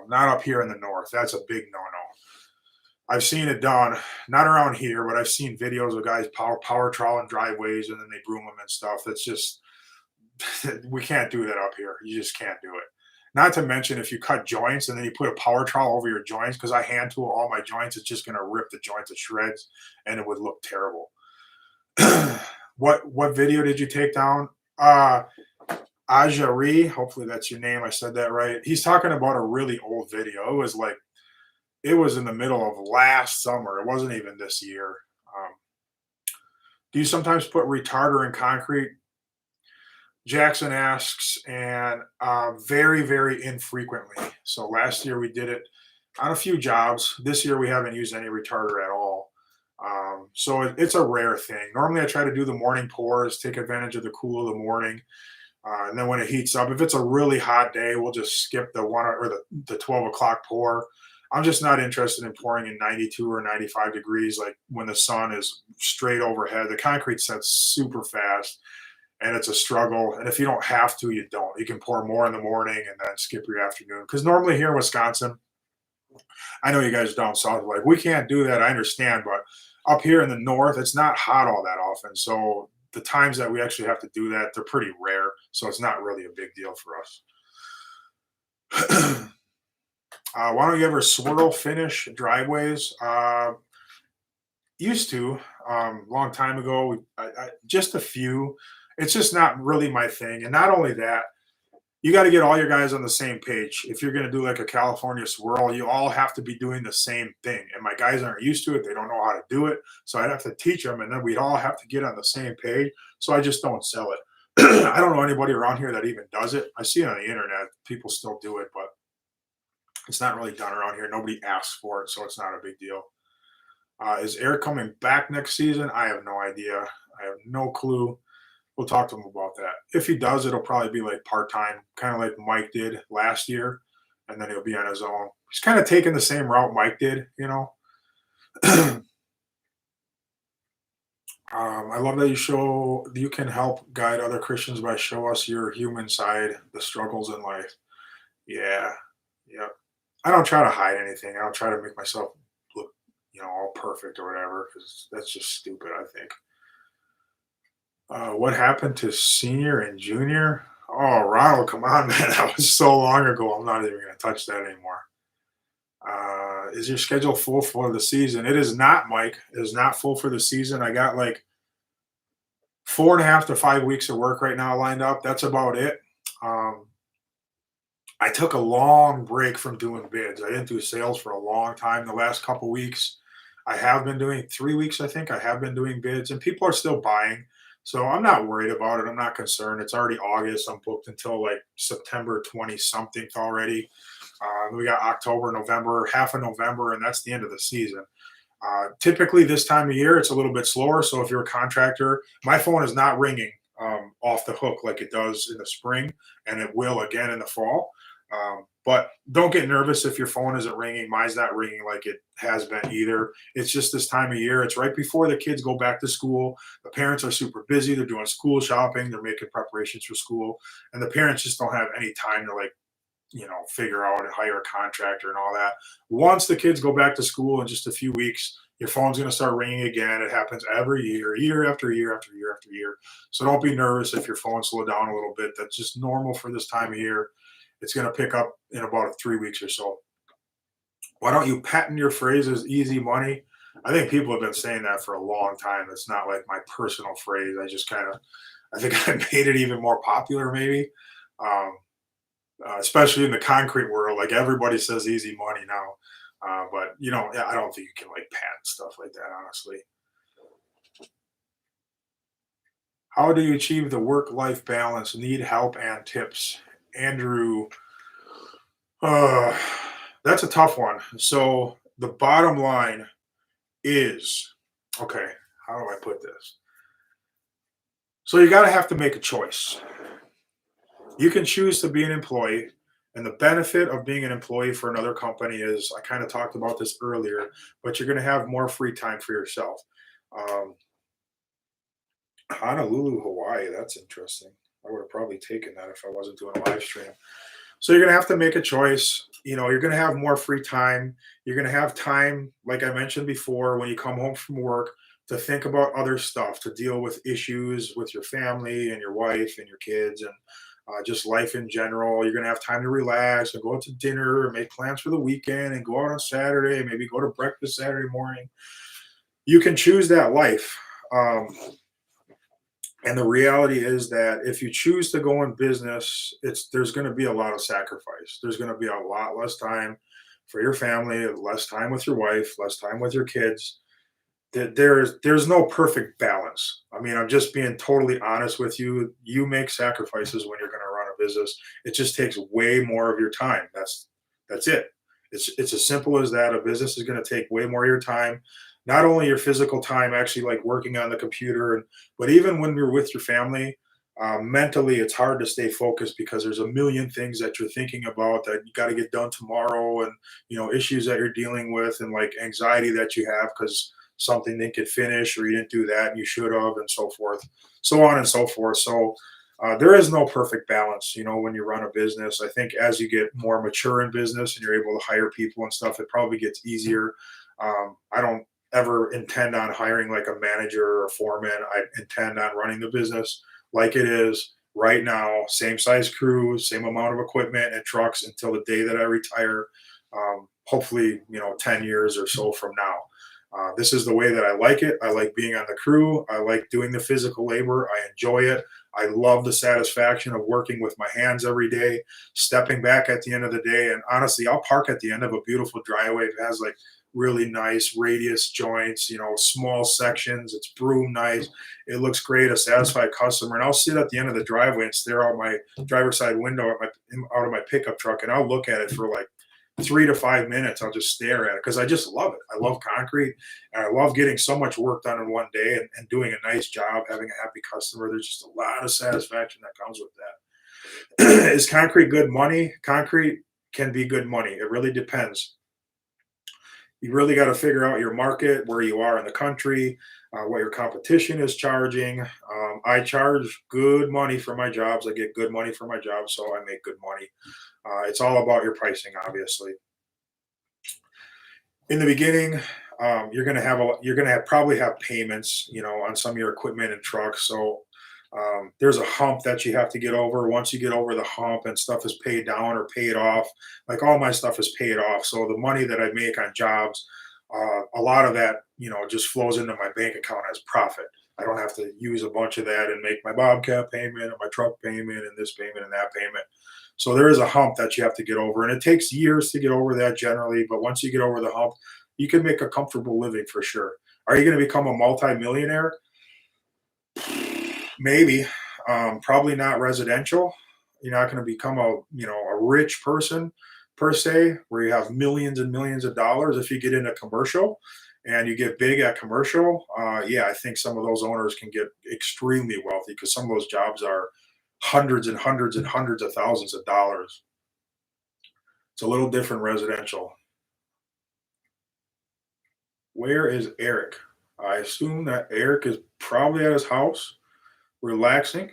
Not up here in the north. That's a big no-no. I've seen it done, not around here, but I've seen videos of guys power trowel in driveways and then they broom them and stuff. That's just we can't do that up here. You just can't do it. Not to mention if you cut joints and then you put a power trowel over your joints, because I hand tool all my joints, it's just going to rip the joint to shreds and it would look terrible. What video did you take down? Ajari, hopefully that's your name. I said that right. He's talking about a really old video. It was in the middle of last summer. It wasn't even this year. Um, do you sometimes put retarder in concrete? Jackson asks, and very, very infrequently. So last year we did it on a few jobs. This year we haven't used any retarder at all. So it's a rare thing. Normally I try to do the morning pours, take advantage of the cool of the morning. And then when it heats up, if it's a really hot day, we'll just skip the one or the 12 o'clock pour. I'm just not interested in pouring in 92 or 95 degrees, like when the sun is straight overhead. The concrete sets super fast and it's a struggle. And if you don't have to, you don't. You can pour more in the morning and then skip your afternoon. Because normally here in Wisconsin, I know you guys down south, like we can't do that. I understand, but up here in the north, it's not hot all that often. So the times that we actually have to do that, they're pretty rare. So it's not really a big deal for us. Why don't you ever swirl finish driveways? Used to, long time ago. Just a few. It's just not really my thing. And not only that, you got to get all your guys on the same page. If you're going to do like a California swirl, you all have to be doing the same thing. And my guys aren't used to it. They don't know how to do it. So I'd have to teach them, and then we'd all have to get on the same page. So I just don't sell it. I don't know anybody around here that even does it. I see it on the internet. People still do it, but it's not really done around here. Nobody asks for it, so it's not a big deal. Is Eric coming back next season? I have no idea. I have no clue. We'll talk to him about that. If he does, it'll probably be like part time, kind of like Mike did last year, and then he'll be on his own. He's kind of taking the same route Mike did, you know. I love that you can help guide other Christians by show us your human side, the struggles in life. Yeah, yeah. I don't try to hide anything. I don't try to make myself look, all perfect or whatever, because that's just stupid, I think. What happened to senior and junior? Oh, Ronald, come on, man. That was so long ago. I'm not even going to touch that anymore. Is your schedule full for the season? It is not, Mike. It is not full for the season. I got like 4.5 to 5 weeks of work right now lined up. That's about it. Um, I took a long break from doing bids. I didn't do sales for a long time. The last couple weeks, I have been doing 3 weeks, I think. I have been doing bids, and people are still buying. So I'm not worried about it. I'm not concerned. It's already August. I'm booked until like September 20 something already. We got October, November, half of November, and that's the end of the season. Typically, this time of year, it's a little bit slower. So if you're a contractor, my phone is not ringing off the hook like it does in the spring, and it will again in the fall. But don't get nervous if your phone isn't ringing. Mine's not ringing like it has been either. It's just this time of year. It's right before the kids go back to school. The parents are super busy. They're doing school shopping. They're making preparations for school. And the parents just don't have any time to figure out and hire a contractor and all that. Once the kids go back to school in just a few weeks, your phone's going to start ringing again. It happens every year, year after year after year after year. So don't be nervous if your phone slowed down a little bit. That's just normal for this time of year. It's going to pick up in about 3 weeks or so. Why don't you patent your phrases easy money? I think people have been saying that for a long time. It's not like my personal phrase. I think I made it even more popular maybe. Um, Especially in the concrete world, like everybody says easy money now. But yeah, I don't think you can like patent stuff like that, honestly. How do you achieve the work-life balance? Need help and tips. Andrew, uh, that's a tough one. So the bottom line is, okay, how do I put this? So you got to have to make a choice. You can choose to be an employee. And the benefit of being an employee for another company is, I kind of talked about this earlier, but you're going to have more free time for yourself. Um, Honolulu, Hawaii. That's interesting. I would have probably taken that if I wasn't doing a live stream. So you're gonna have to make a choice. You know, you're gonna have more free time. You're gonna have time, like I mentioned before, when you come home from work to think about other stuff, to deal with issues with your family and your wife and your kids and just life in general. You're gonna have time to relax and go out to dinner and make plans for the weekend and go out on Saturday, maybe go to breakfast Saturday morning. You can choose that life. Um, and the reality is that if you choose to go in business, it's there's going to be a lot of sacrifice. There's going to be a lot less time for your family, less time with your wife, less time with your kids. There's no perfect balance. I mean, I'm just being totally honest with you. You make sacrifices when you're going to run a business. It just takes way more of your time. That's it. It's as simple as that. A business is going to take way more of your time, not only your physical time, actually like working on the computer, and but even when you're with your family, mentally it's hard to stay focused because there's a million things that you're thinking about that you got to get done tomorrow, and issues that you're dealing with, and like anxiety that you have because something didn't get finished or you didn't do that and you should have, and so forth, so on and so forth. So there is no perfect balance, when you run a business. I think as you get more mature in business and you're able to hire people and stuff, it probably gets easier. I don't ever intend on hiring like a manager or a foreman. I intend on running the business like it is right now, same size crew, same amount of equipment and trucks until the day that I retire. Hopefully, 10 years or so from now. This is the way that I like it. I like being on the crew. I like doing the physical labor. I enjoy it. I love the satisfaction of working with my hands every day, stepping back at the end of the day. And honestly, I'll park at the end of a beautiful driveway. It has like really nice radius joints, small sections. It's broom nice. It looks great, a satisfied customer. And I'll sit at the end of the driveway and stare out my driver's side window out of my pickup truck, and I'll look at it for like 3 to 5 minutes. I'll just stare at it because I just love it. I love concrete, and I love getting so much work done in one day, and doing a nice job, having a happy customer. There's just a lot of satisfaction that comes with that. Is concrete good money? Concrete can be good money. It really depends. You really got to figure out your market, where you are in the country, what your competition is charging. I charge good money for my jobs. I get good money for my jobs, so I make good money. It's all about your pricing, obviously. In the beginning, you're gonna probably have payments, on some of your equipment and trucks. So there's a hump that you have to get over. Once you get over the hump and stuff is paid down or paid off, like all my stuff is paid off. So the money that I make on jobs, a lot of that, just flows into my bank account as profit. I don't have to use a bunch of that and make my Bobcat payment and my truck payment and this payment and that payment. So there is a hump that you have to get over, and it takes years to get over that generally. But once you get over the hump, you can make a comfortable living for sure. Are you going to become a multimillionaire? Maybe. Probably not residential. You're not going to become a rich person per se, where you have millions and millions of dollars. If you get into commercial and you get big at commercial, yeah, I think some of those owners can get extremely wealthy because some of those jobs are hundreds and hundreds and hundreds of thousands of dollars. It's a little different residential. Where is Eric? I assume that Eric is probably at his house, relaxing.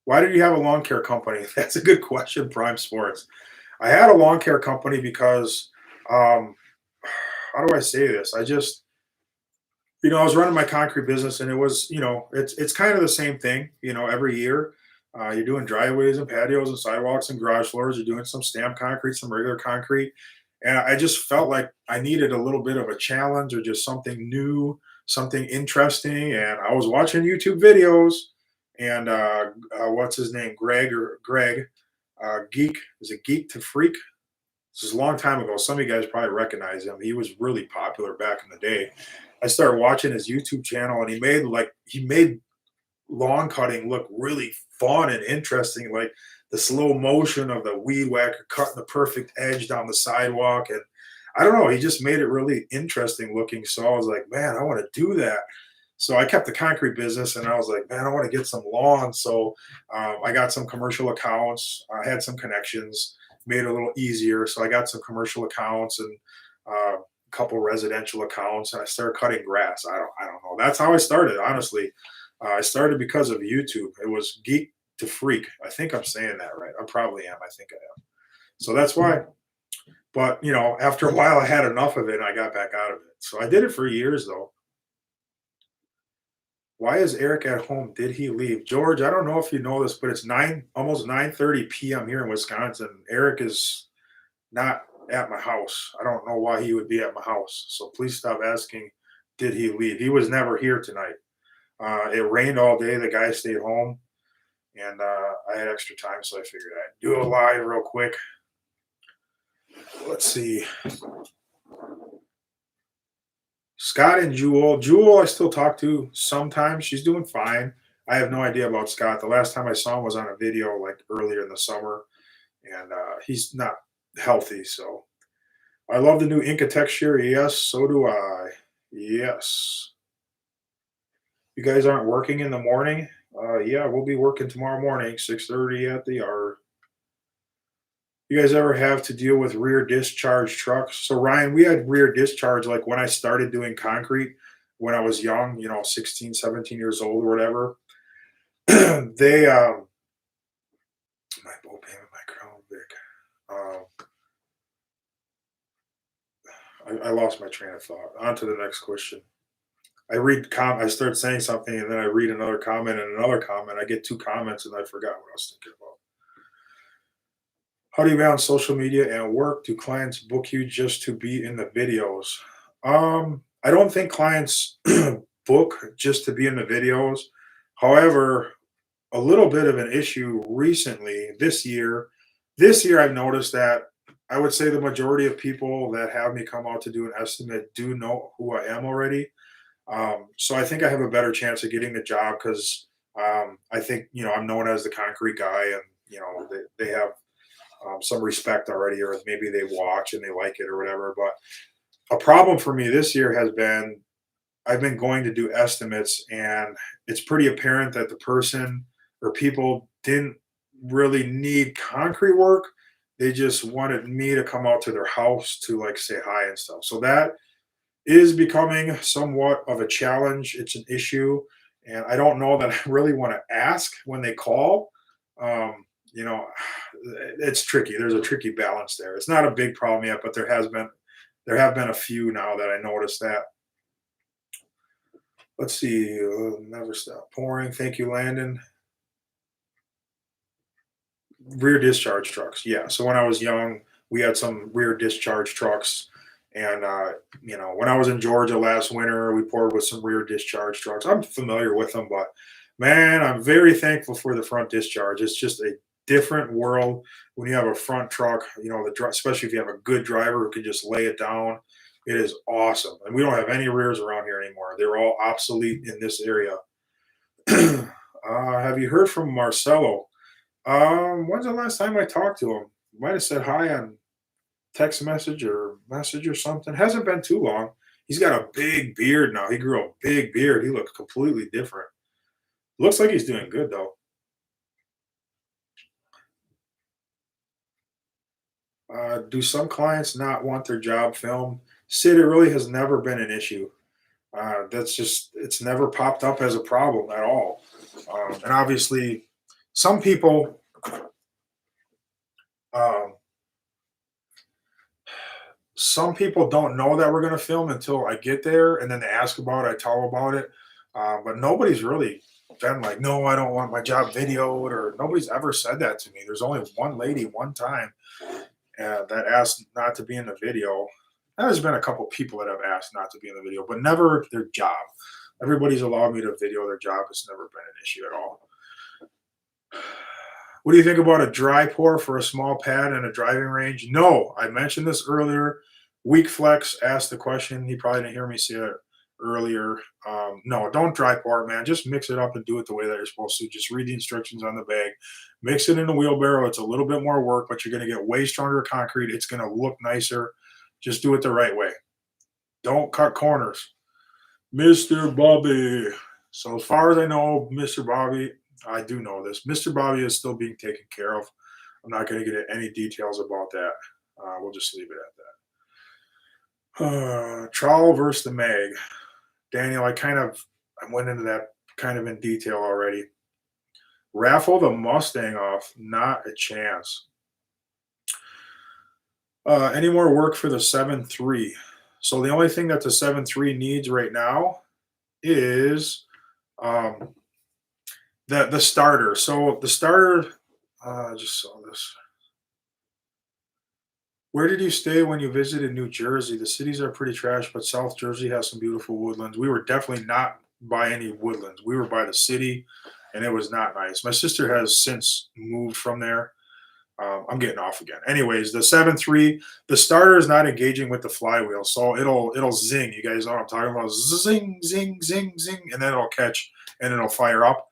Why did you have a lawn care company? That's a good question, Prime Sports. I had a lawn care company because, um, how do I say this? I was running my concrete business, and it was, it's kind of the same thing, every year. You're doing driveways and patios and sidewalks and garage floors. You're doing some stamped concrete, some regular concrete. And I just felt like I needed a little bit of a challenge or just something new, something interesting. And I was watching YouTube videos, and what's his name? Greg, Geek. Is it Geek to Freak? This is a long time ago. Some of you guys probably recognize him. He was really popular back in the day. I started watching his YouTube channel, and he made lawn cutting look really fun and interesting, like the slow motion of the weed whacker cutting the perfect edge down the sidewalk. And I don't know, he just made it really interesting looking. So I was like, man, I want to do that. So I kept the concrete business, and I was like, man, I want to get some lawn. So I got some commercial accounts. I had some connections, made it a little easier. So I got some commercial accounts and a couple residential accounts, and I started cutting grass. I don't know. That's how I started, honestly. I started because of YouTube. It was Geek to Freak. I think I'm saying that right. I probably am. I think I am. So that's why. But after a while, I had enough of it, and I got back out of it. So I did it for years, though. Why is Eric at home? Did he leave? George, I don't know if you know this, but it's almost 9:30 p.m. here in Wisconsin. Eric is not at my house. I don't know why he would be at my house. So please stop asking, did he leave? He was never here tonight. It rained all day. The guy stayed home, and I had extra time, so I figured I'd do a live real quick. Let's see. Scott and Jewel. Jewel, I still talk to sometimes. She's doing fine. I have no idea about Scott. The last time I saw him was on a video like earlier in the summer, and he's not healthy. So I love the new Inca texture. Yes, so do I. Yes. You guys aren't working in the morning? Yeah, we'll be working tomorrow morning, 6:30 at the yard. You guys ever have to deal with rear discharge trucks? So Ryan, we had rear discharge like when I started doing concrete when I was young, 16, 17 years old or whatever. They my boat payment, my Crown Vic. I lost my train of thought. On to the next question. I start saying something and then I read another comment and another comment. I get two comments and I forgot what I was thinking about. How do you balance social media and work? Do clients book you just to be in the videos? I don't think clients book just to be in the videos. However, a little bit of an issue recently this year I've noticed that I would say the majority of people that have me come out to do an estimate do know who I am already. So I think I have a better chance of getting the job because I think I'm known as the concrete guy, and they have some respect already, or maybe they watch and they like it or whatever. But a problem for me this year has been I've been going to do estimates, and it's pretty apparent that the person or people didn't really need concrete work. They just wanted me to come out to their house to like say hi and stuff. So that is becoming somewhat of a challenge. It's an issue, and I don't know that I really want to ask when they call. Um, you know, it's tricky. There's a tricky balance there. It's not a big problem yet, but there have been a few now that I noticed that. Let's see. Never stop pouring. Thank you, Landon. Rear discharge trucks. Yeah. So when I was young, we had some rear discharge trucks. And, when I was in Georgia last winter, we poured with some rear discharge trucks. I'm familiar with them, but man, I'm very thankful for the front discharge. It's just a different world when you have a front truck, especially if you have a good driver who can just lay it down. It is awesome. And we don't have any rears around here anymore. They're all obsolete in this area. Have you heard from Marcelo? When's the last time I talked to him? Might have said hi on text message or something. Hasn't been too long. He's got a big beard now. He grew a big beard. He looks completely different. Looks like he's doing good though. Do some clients not want their job filmed? Sid, it really has never been an issue. It's never popped up as a problem at all. And obviously, some people, um, don't know that we're going to film until I get there, and then they ask about it. I tell them about it, but nobody's really been like, "No, I don't want my job videoed," or nobody's ever said that to me. There's only one lady one time that asked not to be in the video. There's been a couple people that have asked not to be in the video, but never their job. Everybody's allowed me to video their job. It's never been an issue at all. What do you think about a dry pour for a small pad and a driving range? No, I mentioned this earlier. Weak Flex asked the question. He probably didn't hear me say it earlier. No, don't dry pour it, man. Just mix it up and do it the way that you're supposed to. Just read the instructions on the bag. Mix it in a wheelbarrow. It's a little bit more work, but you're going to get way stronger concrete. It's going to look nicer. Just do it the right way. Don't cut corners. Mr. Bobby. So as far as I know, Mr. Bobby, I do know this. Mr. Bobby is still being taken care of. I'm not going to get any details about that. We'll just leave it at that. Trowel versus the Mag. Daniel, I went into that kind of in detail already. Raffle the Mustang off, not a chance. Any more work for the 7.3? So the only thing that the 7.3 needs right now is um, the starter. So the starter, I just saw this. Where did you stay when you visited New Jersey? The cities are pretty trash, but South Jersey has some beautiful woodlands. We were definitely not by any woodlands. We were by the city, and it was not nice. My sister has since moved from there. I'm getting off again. Anyways, the 7.3, the starter is not engaging with the flywheel, so it'll zing. You guys know what I'm talking about? Zing, zing, zing, zing, and then it'll catch and it'll fire up.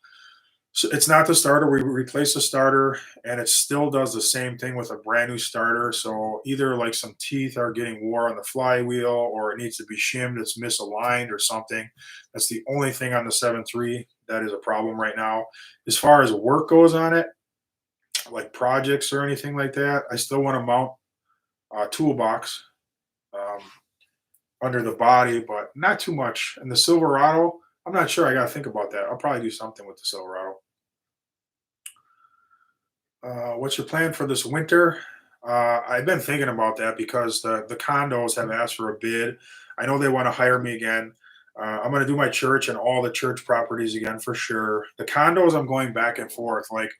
So it's not the starter. We replace the starter, and it still does the same thing with a brand new starter. So either like some teeth are getting wore on the flywheel, or it needs to be shimmed. It's misaligned or something. That's the only thing on the 7.3 that is a problem right now. As far as work goes on it, like projects or anything like that, I still want to mount a toolbox um, under the body, but not too much. And the Silverado, I'm not sure. I got to think about that. I'll probably do something with the Silverado. What's your plan for this winter? I've been thinking about that because the condos have asked for a bid. I know they want to hire me again. I'm going to do my church and all the church properties again for sure. The condos, I'm going back and forth. Like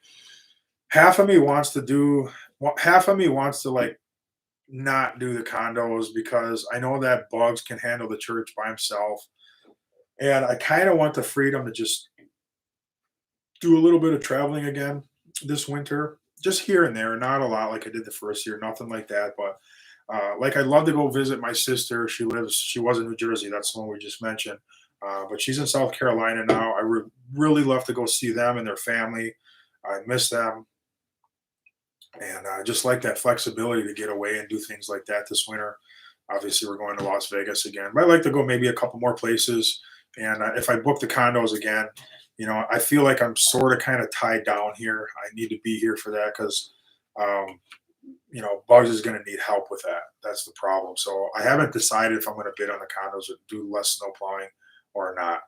half of me wants to do, half of me wants to like not do the condos because I know that Bugs can handle the church by himself, and I kind of want the freedom to just do a little bit of traveling again this winter, just here and there, not a lot like I did the first year, nothing like that. But like I'd love to go visit my sister. She was in New Jersey. That's the one we just mentioned. But she's in South Carolina now. I would really love to go see them and their family. I miss them, and just like that flexibility to get away and do things like that this winter. Obviously, we're going to Las Vegas again, but I'd like to go maybe a couple more places. And if I book the condos again, I feel like I'm sort of kind of tied down here. I need to be here for that because, um, Bugs is going to need help with that. That's the problem. So I haven't decided if I'm going to bid on the condos or do less snow plowing or not.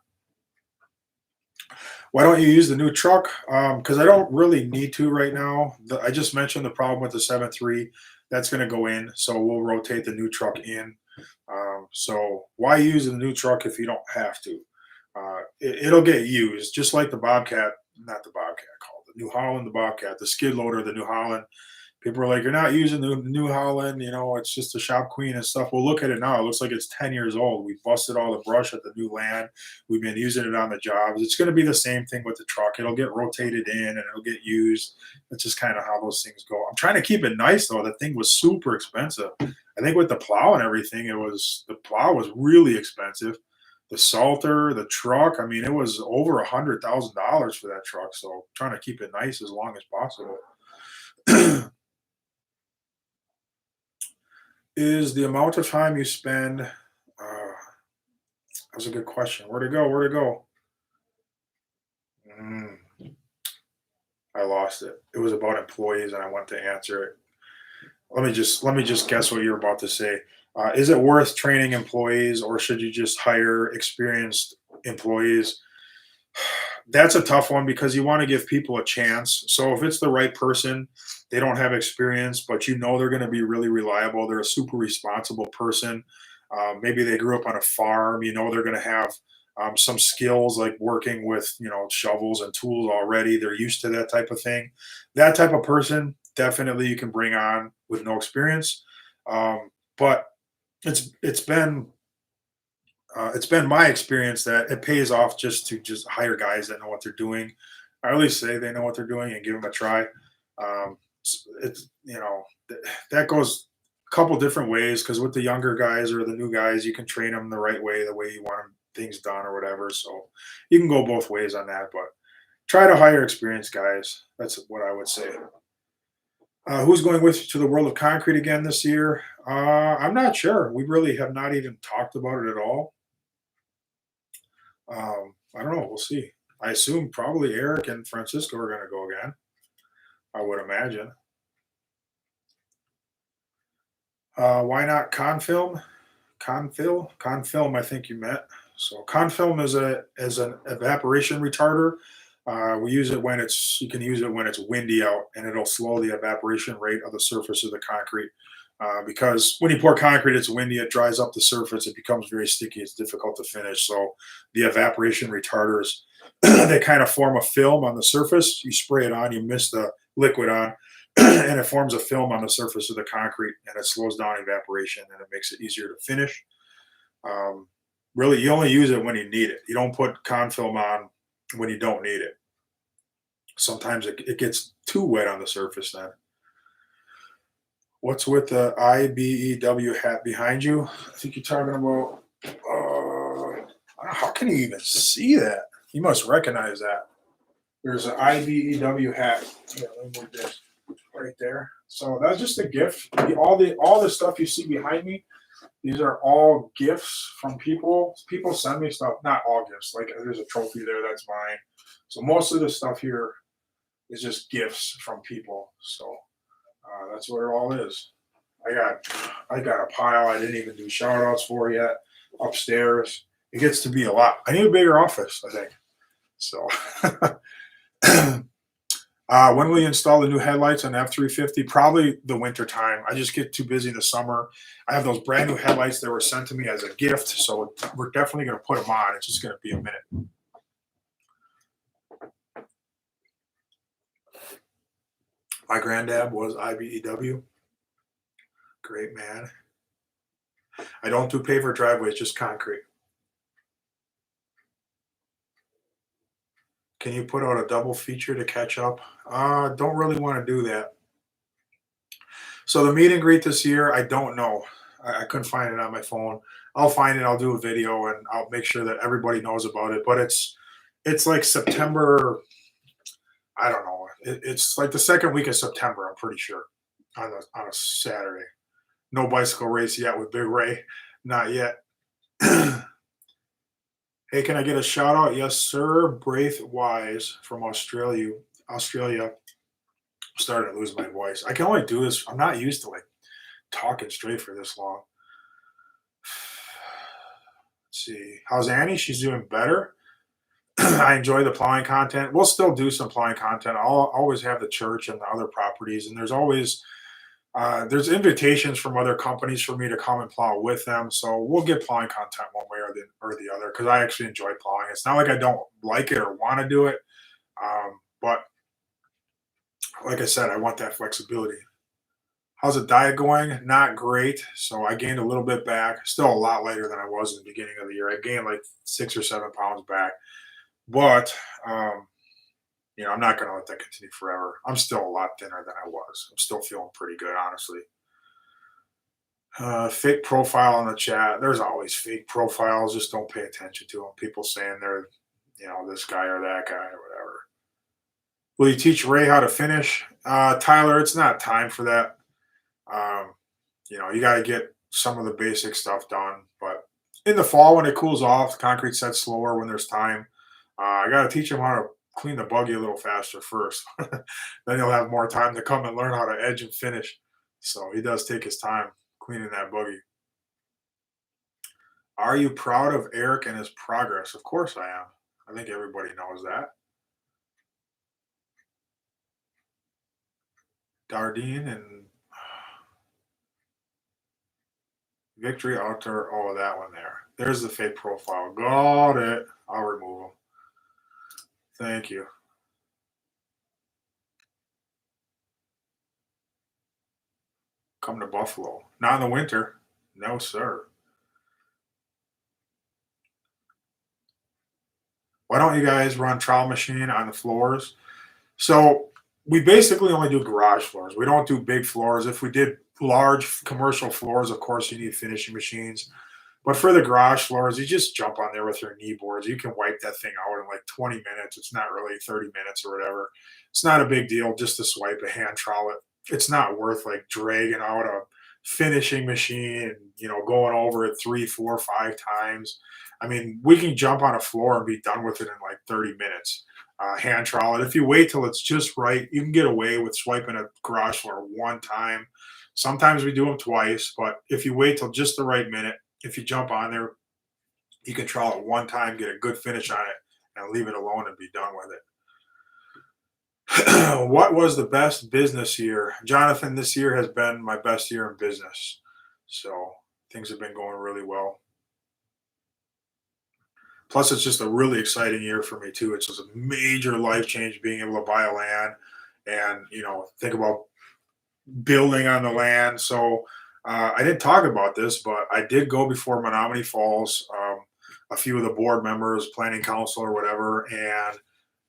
Why don't you use the new truck? Because I don't really need to right now. I just mentioned the problem with the 7.3. That's going to go in, so we'll rotate the new truck in. So why use the new truck if you don't have to? It'll get used, just like the Bobcat, not the Bobcat, called the New Holland, the Bobcat, the skid loader, the New Holland. People are like, you're not using the New Holland, it's just a shop queen and stuff. Well, look at it now. It looks like it's 10 years old. We busted all the brush at the new land. We've been using it on the jobs. It's going to be the same thing with the truck. It'll get rotated in and it'll get used. That's just kind of how those things go. I'm trying to keep it nice though. The thing was super expensive. I think with the plow and everything, the plow was really expensive. The salter, the truck, I mean, it was over $100,000 for that truck. So trying to keep it nice as long as possible. Is the amount of time you spend that's a good question. Where to go? Where to go? Mm, I lost it. It was about employees, and I want to answer it. Let me just guess what you're about to say. Is it worth training employees, or should you just hire experienced employees? That's a tough one because you want to give people a chance. So if it's the right person, they don't have experience, but they're going to be really reliable. They're a super responsible person. Maybe they grew up on a farm. They're going to have some skills like working with shovels and tools already. They're used to that type of thing. That type of person definitely you can bring on with no experience. But it's been my experience that it pays off just hire guys that know what they're doing, or at least say they know what they're doing and give them a try. It's that goes a couple different ways because with the younger guys or the new guys, you can train them the right way, the way you want things done or whatever. So you can go both ways on that, but try to hire experienced guys. That's what I would say. Who's going with you to the World of Concrete again this year? I'm not sure. We really have not even talked about it at all. I don't know. We'll see. I assume probably Eric and Francisco are going to go again. I would imagine. Why not Confilm? Confilm, I think you meant. So Confilm is an evaporation retarder. We use it when it's you can use it when it's windy out, and it'll slow the evaporation rate of the surface of the concrete. Because when you pour concrete, it's windy, it dries up the surface, it becomes very sticky, it's difficult to finish. So the evaporation retarders, they kind of form a film on the surface. You spray it on, you mist the liquid on, and it forms a film on the surface of the concrete, and it slows down evaporation, and it makes it easier to finish. Um, Really, you only use it when you need it. You don't put Confilm on when you don't need it. Sometimes it gets too wet on the surface then. What's with the IBEW hat behind you? I think you're talking about. How can you even see that? You must recognize that. There's an IBEW hat. Yeah, let me move this right there. So that's just a gift. All the stuff you see behind me, these are all gifts from people. People send me stuff. Not all gifts. Like there's a trophy there that's mine. So most of the stuff here is just gifts from people. So that's what it all is. I got a pile I didn't even do shout outs for yet upstairs. It gets to be a lot. I need a bigger office, I think. So when will you install the new headlights on F-350? Probably the winter time. I just get too busy in the summer. I have those brand new headlights that were sent to me as a gift, so we're definitely going to put them on. It's just going to be a minute. My granddad was IBEW. Great man. I don't do paver driveways, just concrete. Can you put out a double feature to catch up? Don't really want to do that. So the meet and greet this year, I don't know. I couldn't find it on my phone. I'll find it. I'll do a video and I'll make sure that everybody knows about it. But it's like September. I don't know. It's like the second week of September. I'm pretty sure on a Saturday. No bicycle race yet with Big Ray. Not yet. Hey, can I get a shout out? Yes, sir. Braith Wise from Australia. Australia. I'm starting to lose my voice. I can only do this. I'm not used to like talking straight for this long. Let's see. How's Annie? She's doing better. I enjoy the plowing content. We'll still do some plowing content. I'll always have the church and the other properties, and there's always there's invitations from other companies for me to come and plow with them. So we'll get plowing content one way or the other because I actually enjoy plowing. It's not like I don't like it or want to do it, but like I said, I want that flexibility. How's the diet going? Not great. So I gained a little bit back. Still a lot lighter than I was in the beginning of the year. I gained like 6 or 7 pounds back, but I'm not going to let that continue forever. I'm still a lot thinner than I was. I'm still feeling pretty good, honestly. Fake profile in the chat. There's always fake profiles. Just don't pay attention to them. People saying they're, this guy or that guy or whatever. Will you teach Ray how to finish? Tyler, it's not time for that. You got to get some of the basic stuff done. But in the fall, when it cools off, the concrete sets slower when there's time. I got to teach him how to clean the buggy a little faster first. Then he'll have more time to come and learn how to edge and finish. So he does take his time cleaning that buggy. Are you proud of Eric and his progress? Of course I am. I think everybody knows that. Dardine and Victory Outdoor. Oh, that one there. There's the fake profile. Got it. I'll remove them. Thank you. Come to Buffalo. Not in the winter. No, sir. Why don't you guys run trowel machine on the floors? So we basically only do garage floors. We don't do big floors. If we did large commercial floors, of course, you need finishing machines. But for the garage floors, you just jump on there with your knee boards. You can wipe that thing out in like 20 minutes. It's not really 30 minutes or whatever. It's not a big deal just to swipe a hand trowel it. It's not worth like dragging out a finishing machine and going over it 3, 4, 5 times. I mean, we can jump on a floor and be done with it in like 30 minutes. Hand trowel it. If you wait till it's just right, you can get away with swiping a garage floor one time. Sometimes we do them twice, but if you wait till just the right minute, if you jump on there You can trowel it one time, get a good finish on it, and leave it alone and be done with it. What was the best business year? Jonathan, this year has been my best year in business. So things have been going really well. Plus, it's just a really exciting year for me too. It's just a major life change being able to buy a land and think about building on the land. So I didn't talk about this, but I did go before Menominee Falls, a few of the board members, planning council or whatever, and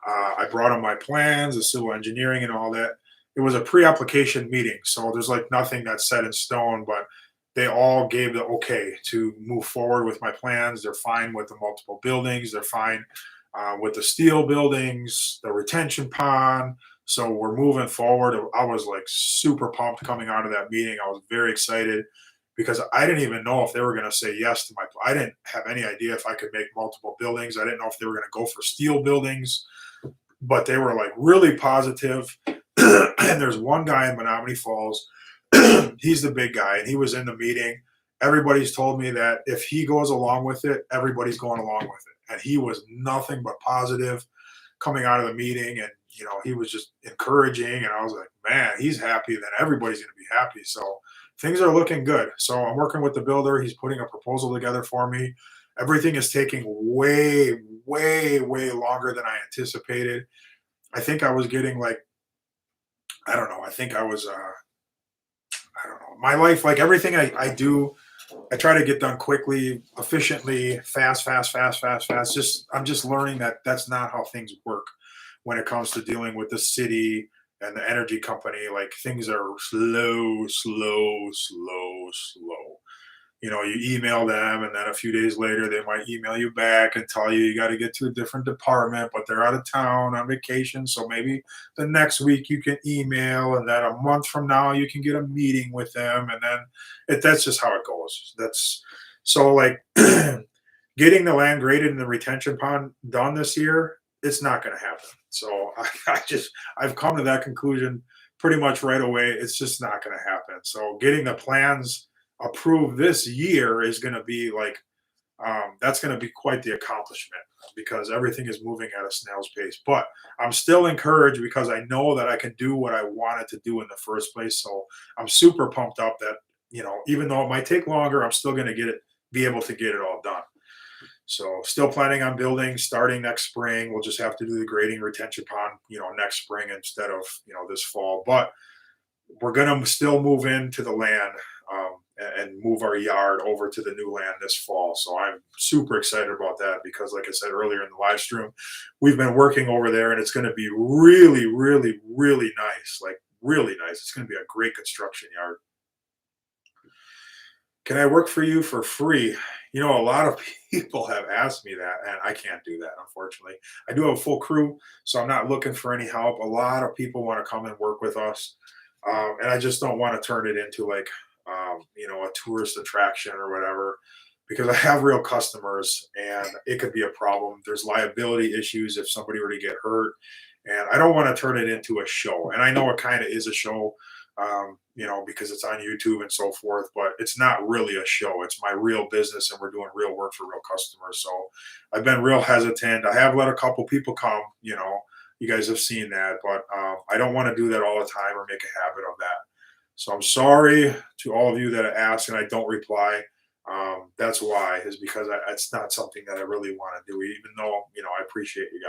I brought them my plans, the civil engineering, and all that. It was a pre-application meeting, so there's like nothing that's set in stone, but they all gave the okay to move forward with my plans. They're fine with the multiple buildings. They're fine with the steel buildings, the retention pond. So we're moving forward. I was like super pumped coming out of that meeting. I was very excited because I didn't even know if they were going to say yes to my. I didn't have any idea if I could make multiple buildings. I didn't know if they were going to go for steel buildings, but they were like really positive. And there's one guy in Menominee Falls. He's the big guy, and he was in the meeting. Everybody's told me that if he goes along with it, everybody's going along with it. And he was nothing but positive coming out of the meeting. And, he was just encouraging. And I was like, man, he's happy. Then everybody's going to be happy. So things are looking good. So I'm working with the builder. He's putting a proposal together for me. Everything is taking way, way, way longer than I anticipated. I think I was getting like, I don't know. I think I was, I don't know. My life, like everything I do, I try to get done quickly, efficiently, fast, fast, fast, fast, fast. I'm just learning that that's not how things work when it comes to dealing with the city and the energy company. Like things are slow, slow, slow, slow. You email them, and then a few days later, they might email you back and tell you got to get to a different department, but they're out of town on vacation. So maybe the next week you can email, and then a month from now you can get a meeting with them, and then that's just how it goes. That's so like getting the land graded and the retention pond done this year. It's not going to happen. So I've come to that conclusion pretty much right away. It's just not going to happen. So getting the plans approved this year is going to be like that's going to be quite the accomplishment because everything is moving at a snail's pace. But I'm still encouraged because I know that I can do what I wanted to do in the first place. So I'm super pumped up that even though it might take longer, I'm still going to be able to get it all done. So still planning on building starting next spring. We'll just have to do the grading retention pond, next spring instead of this fall. But we're going to still move into the land and move our yard over to the new land this fall. So I'm super excited about that because, like I said earlier in the live stream, we've been working over there and it's going to be really, really, really nice. Like really nice. It's going to be a great construction yard. Can I work for you for free? A lot of people have asked me that, and I can't do that, unfortunately. I do have a full crew, so I'm not looking for any help. A lot of people want to come and work with us, and I just don't want to turn it into like, a tourist attraction or whatever, because I have real customers, and it could be a problem. There's liability issues if somebody were to get hurt, and I don't want to turn it into a show. And I know it kind of is a show, because it's on YouTube and so forth, but it's not really a show. It's my real business and we're doing real work for real customers. So I've been real hesitant. I have let a couple people come, you guys have seen that, but I don't want to do that all the time or make a habit of that. So I'm sorry to all of you that ask and I don't reply. That's why is because it's not something that I really want to do, even though, I appreciate you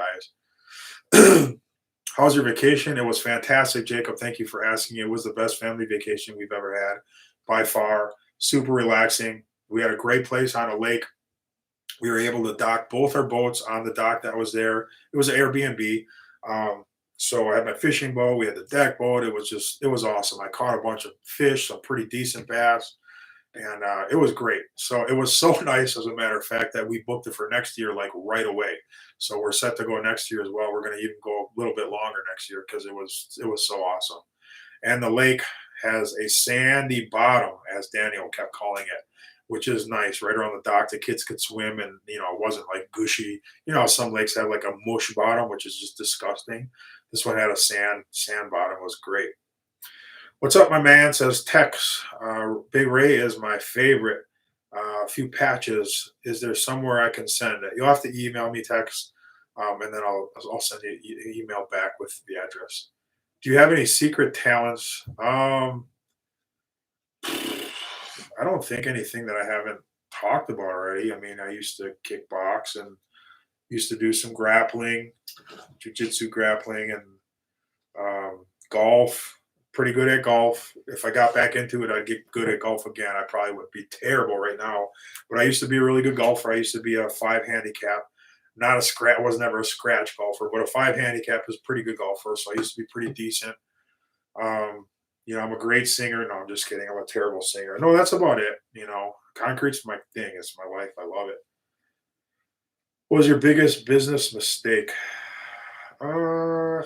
guys. How's your vacation? It was fantastic, Jacob. Thank you for asking. It was the best family vacation we've ever had by far. Super relaxing. We had a great place on a lake. We were able to dock both our boats on the dock that was there. It was an Airbnb. So I had my fishing boat. We had the deck boat. It was awesome. I caught a bunch of fish, some pretty decent bass, and it was great. So it was so nice, as a matter of fact, that we booked it for next year, like right away. So we're set to go next year as well. We're going to even go a little bit longer next year because it was so awesome. And the lake has a sandy bottom, as Daniel kept calling it, which is nice. Right around the dock, the kids could swim, and it wasn't like gushy. Some lakes have like a mush bottom, which is just disgusting. This one had a sand bottom. It was great. What's up, my man? Says Tex. Big Ray is my favorite. a few patches. Is there somewhere I can send it? You'll have to email me, text, and then I'll send you an email back with the address. Do you have any secret talents? I don't think anything that I haven't talked about already. I mean, I used to kickbox and used to do some grappling, jujitsu grappling, and golf. Pretty good at golf. If I got back into it, I'd get good at golf again. I probably would be terrible right now, but I used to be a really good golfer. I used to be a five handicap, not a scratch. I was never a scratch golfer, but a five handicap is a pretty good golfer. So I used to be pretty decent. Um, I'm a great singer. No, I'm just kidding. I'm a terrible singer. No, that's about it. Concrete's my thing. It's my life. I love it. What was your biggest business mistake? Uh,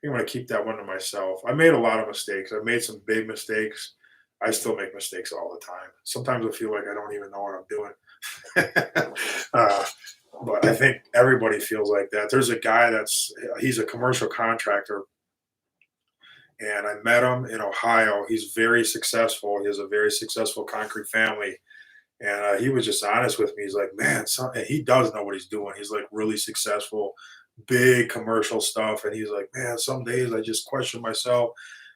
I'm gonna keep that one to myself. I made a lot of mistakes. I've made some big mistakes. I still make mistakes all the time. Sometimes I feel like I don't even know what I'm doing. uh, but I think everybody feels like that. There's a guy he's a commercial contractor, and I met him in Ohio. He's very successful. He has a very successful concrete family, and he was just honest with me. He's like, man, and he does know what he's doing. He's like really successful, big commercial stuff. And he's like, man, some days I just question myself,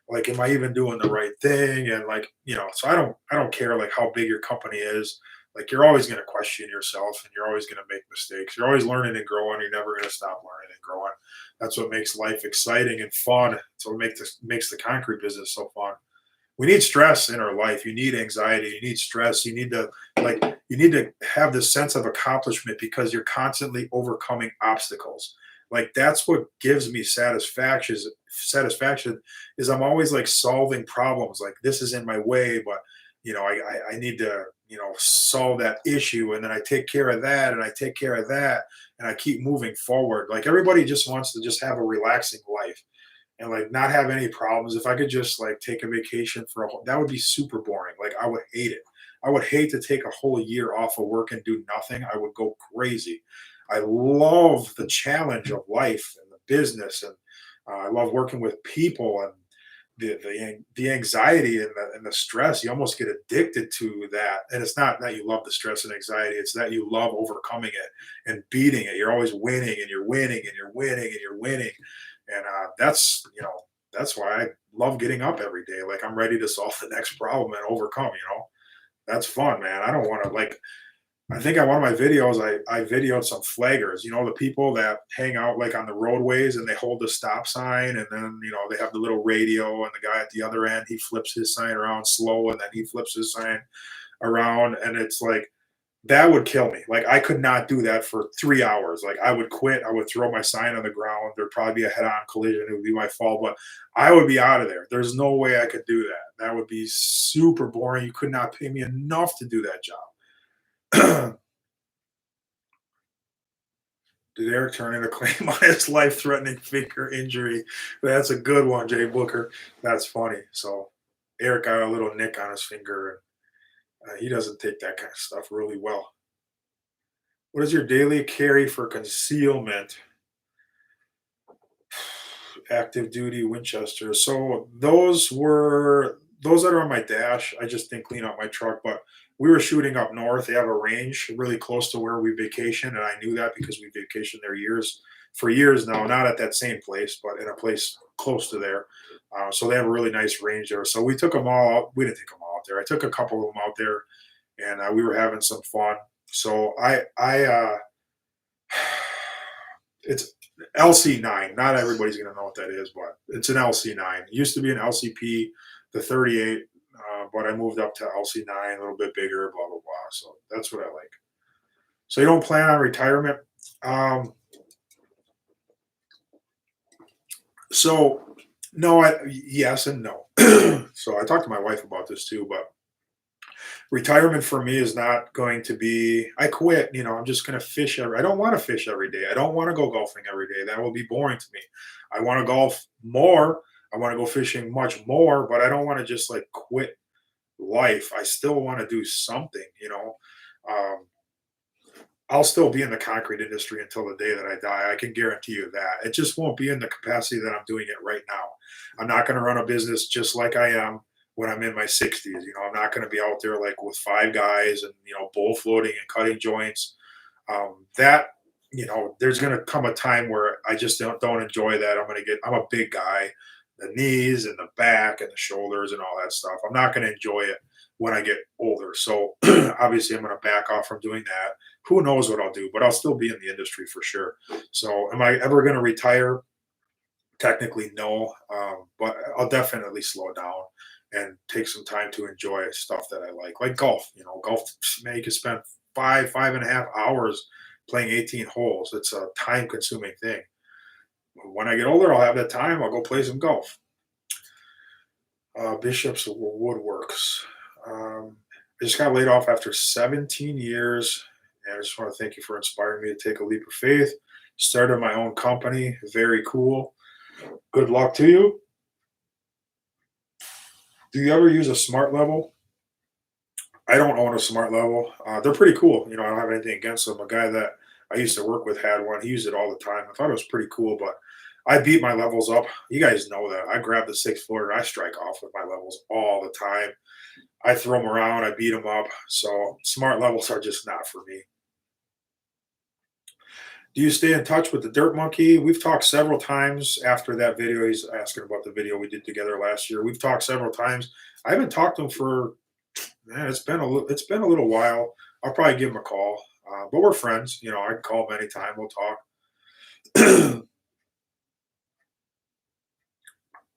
like, am I even doing the right thing? And like, so I don't care like how big your company is. Like you're always going to question yourself and you're always going to make mistakes. You're always learning and growing. You're never going to stop learning and growing. That's what makes life exciting and fun. That's what makes the concrete business so fun. We need stress in our life. You need anxiety. You need stress. You need to have this sense of accomplishment because you're constantly overcoming obstacles. Like that's what gives me satisfaction is I'm always like solving problems. Like this is in my way, but I need to solve that issue, and then I take care of that, and I take care of that, and I keep moving forward. Like everybody just wants to just have a relaxing life and like not have any problems. If I could just like take a vacation that would be super boring. Like I would hate it. I would hate to take a whole year off of work and do nothing. I would go crazy. I love the challenge of life and the business, and I love working with people and the anxiety and the stress. You almost get addicted to that, and it's not that you love the stress and anxiety; it's that you love overcoming it and beating it. You're always winning, and you're winning, and you're winning, and you're winning, and that's why I love getting up every day. Like I'm ready to solve the next problem and overcome. That's fun, man. I don't want to like. I think on one of my videos, I videoed some flaggers. The people that hang out like on the roadways and they hold the stop sign, and then they have the little radio, and the guy at the other end he flips his sign around slow, and then he flips his sign around, and it's like that would kill me. Like I could not do that for 3 hours. Like I would quit. I would throw my sign on the ground. There'd probably be a head-on collision. It would be my fault, but I would be out of there. There's no way I could do that. That would be super boring. You could not pay me enough to do that job. Did Eric turn in a claim on his life-threatening finger injury? That's a good one, Jay Booker. That's funny. So Eric got a little nick on his finger, and he doesn't take that kind of stuff really well. What is your daily carry for concealment? Active duty Winchester. So those that are on my dash. I just didn't clean up my truck, but we were shooting up north. They have a range really close to where we vacation, and I knew that because we vacationed there for years now. Not at that same place, but in a place close to there. So they have a really nice range there. So we took them all out. We didn't take them all out there. I took a couple of them out there, and we were having some fun. So it's LC9. Not everybody's going to know what that is, but it's an LC9. It used to be an LCP, the 38, but I moved up to LC9, a little bit bigger, blah, blah, blah. So that's what I like. So you don't plan on retirement? Um, so no, yes and no. So I talked to my wife about this too, but retirement for me is not going to be I quit, I'm just going to fish I don't want to fish every day. I don't want to go golfing every day. That will be boring to me. I want to golf more. I want to go fishing much more, but I don't want to just like quit life. I still want to do something. Um, I'll still be in the concrete industry until the day that I die. I can guarantee you that. It just won't be in the capacity that I'm doing it right now. I'm not going to run a business just like I am when I'm in my 60s. I'm not going to be out there like with five guys and bull floating and cutting joints. That there's going to come a time where I just don't enjoy that. I'm a big guy, the knees and the back and the shoulders and all that stuff. I'm not going to enjoy it when I get older. So obviously, I'm going to back off from doing that. Who knows what I'll do, but I'll still be in the industry for sure. So, am I ever going to retire? Technically, no, but I'll definitely slow down and take some time to enjoy stuff that I like golf. Golf, man, you can spend 5.5 hours playing 18 holes. It's a time-consuming thing. When I get older, I'll have that time. I'll go play some golf. Bishops Woodworks. I just got laid off after 17 years, and I just want to thank you for inspiring me to take a leap of faith. Started my own company. Very cool. Good luck to you. Do you ever use a smart level? I don't own a smart level. They're pretty cool. I don't have anything against them. A guy that I used to work with had one. He used it all the time. I thought it was pretty cool, but I beat my levels up. You guys know that. I grab the 6 footer. I strike off with my levels all the time. I throw them around. I beat them up. So smart levels are just not for me. Do you stay in touch with the Dirt Monkey? We've talked several times after that video. He's asking about the video we did together last year. We've talked several times. I haven't talked to him for man. It's been a little while. I'll probably give him a call. But we're friends. I can call him anytime. We'll talk.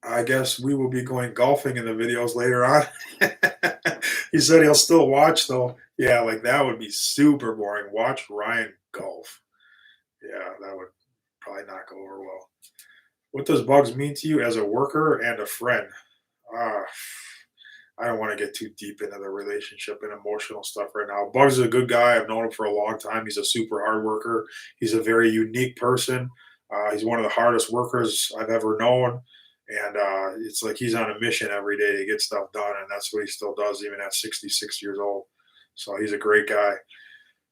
I guess we will be going golfing in the videos later on. He said he'll still watch though. Yeah, like that would be super boring. Watch Ryan golf. Yeah, that would probably not go over well. What does Bugs mean to you as a worker and a friend? Uh, I don't want to get too deep into the relationship and emotional stuff right now. Bugs is a good guy. I've known him for a long time. He's a super hard worker. He's a very unique person. He's one of the hardest workers I've ever known. And it's like he's on a mission every day to get stuff done. And that's what he still does, even at 66 years old. So he's a great guy.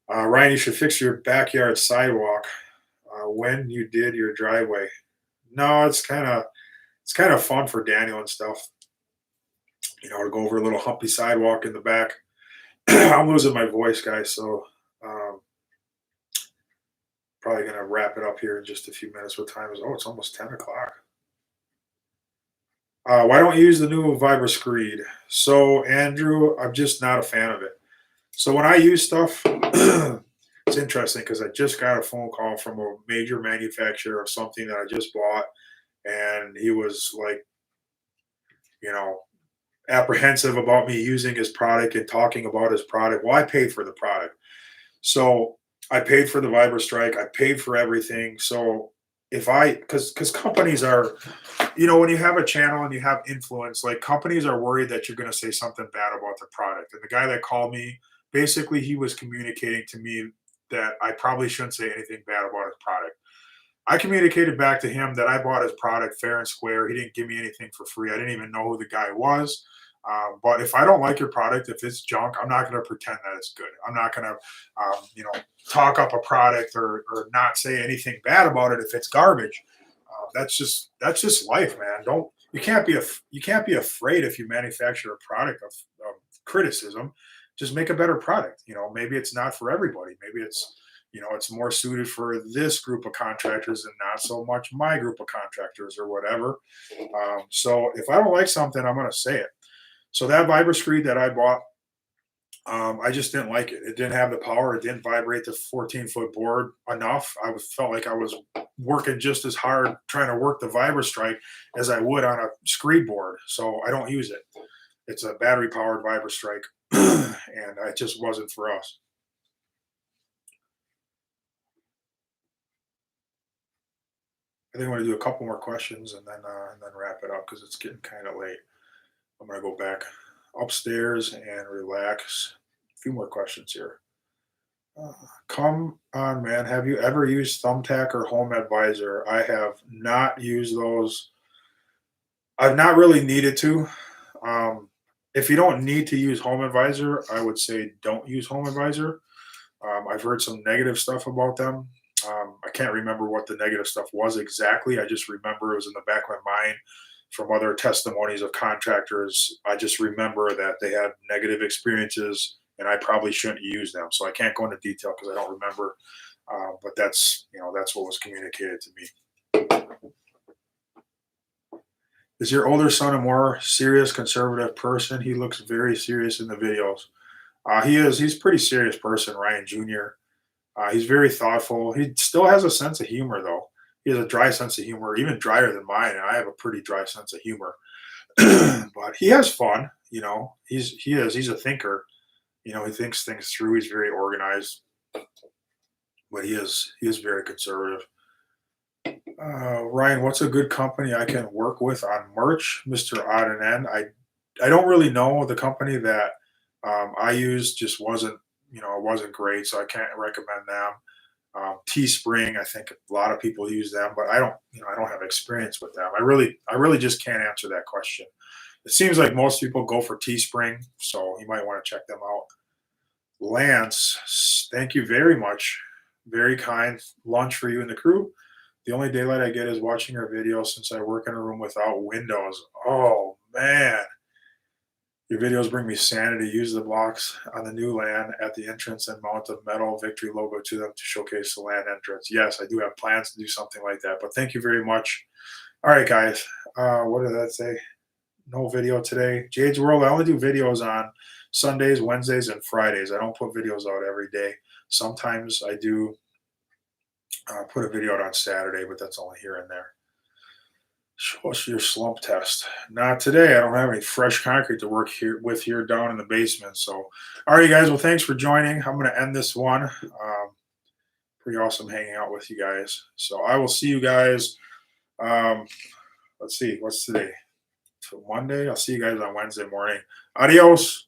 Ryan, you should fix your backyard sidewalk when you did your driveway. No, it's kind of fun for Daniel and stuff. To go over a little humpy sidewalk in the back. I'm losing my voice, guys, so um, probably gonna wrap it up here in just a few minutes. What time is? Oh, it's almost 10 o'clock. Why don't you use the new Vibra Screed? So, Andrew, I'm just not a fan of it. So when I use stuff, it's interesting because I just got a phone call from a major manufacturer of something that I just bought, and he was like, you know, apprehensive about me using his product and talking about his product. Well, I paid for the product. So I paid for the Vibra Strike. I paid for everything. So because companies are, when you have a channel and you have influence, like companies are worried that you're going to say something bad about the product. And the guy that called me, basically, he was communicating to me that I probably shouldn't say anything bad about his product. I communicated back to him that I bought his product fair and square. He didn't give me anything for free. I didn't even know who the guy was. But if I don't like your product, if it's junk, I'm not going to pretend that it's good. I'm not going to, talk up a product or not say anything bad about it if it's garbage. That's just life, man. Don't you can't be afraid if you manufacture a product of criticism. Just make a better product. Maybe it's not for everybody. Maybe it's more suited for this group of contractors and not so much my group of contractors or whatever. So if I don't like something, I'm going to say it. So that Vibra Screed that I bought, I just didn't like it. It didn't have the power. It didn't vibrate the 14-foot board enough. Felt like I was working just as hard trying to work the Vibra Strike as I would on a Screed board. So I don't use it. It's a battery powered Vibra Strike, and it just wasn't for us. I think I'm going to do a couple more questions and then wrap it up because it's getting kind of late. I'm going to go back upstairs and relax. A few more questions here. Uh, Come on, man. Have you ever used Thumbtack or Home Advisor? I have not used those. I've not really needed to. Um, if you don't need to use Home Advisor, I would say don't use Home Advisor. I've heard some negative stuff about them. I can't remember what the negative stuff was exactly. I just remember it was in the back of my mind from other testimonies of contractors, I just remember that they had negative experiences, and I probably shouldn't use them. So I can't go into detail because I don't remember. But that's that's what was communicated to me. Is your older son a more serious conservative person? He looks very serious in the videos. He is. He's a pretty serious person, Ryan Jr. He's very thoughtful. He still has a sense of humor, though. He has a dry sense of humor, even drier than mine, and I have a pretty dry sense of humor. But he has fun. He's a thinker. He thinks things through. He's very organized, but he is very conservative. Ryan, what's a good company I can work with on merch, Mister Odd and End? I don't really know the company that I used. Just wasn't it wasn't great, so I can't recommend them. Teespring, I think a lot of people use them, but I don't have experience with them. I really just can't answer that question. It seems like most people go for Teespring, so you might want to check them out. Lance, thank you very much. Very kind lunch for you and the crew. The only daylight I get is watching your videos since I work in a room without windows. Oh man, your videos bring me sanity. Use the blocks on the new land at the entrance and mount a metal victory logo to them to showcase the land entrance. Yes, I do have plans to do something like that, but thank you very much. All right, guys. What did that say? No video today. Jade's World, I only do videos on Sundays, Wednesdays, and Fridays. I don't put videos out every day. Sometimes I do put a video out on Saturday, but that's only here and there. Show us your slump test. Not today. I don't have any fresh concrete to work here down in the basement. So, all right, you guys. Well, thanks for joining. I'm going to end this one. Pretty awesome hanging out with you guys. So I will see you guys. Let's see. What's today? So Monday. I'll see you guys on Wednesday morning. Adios.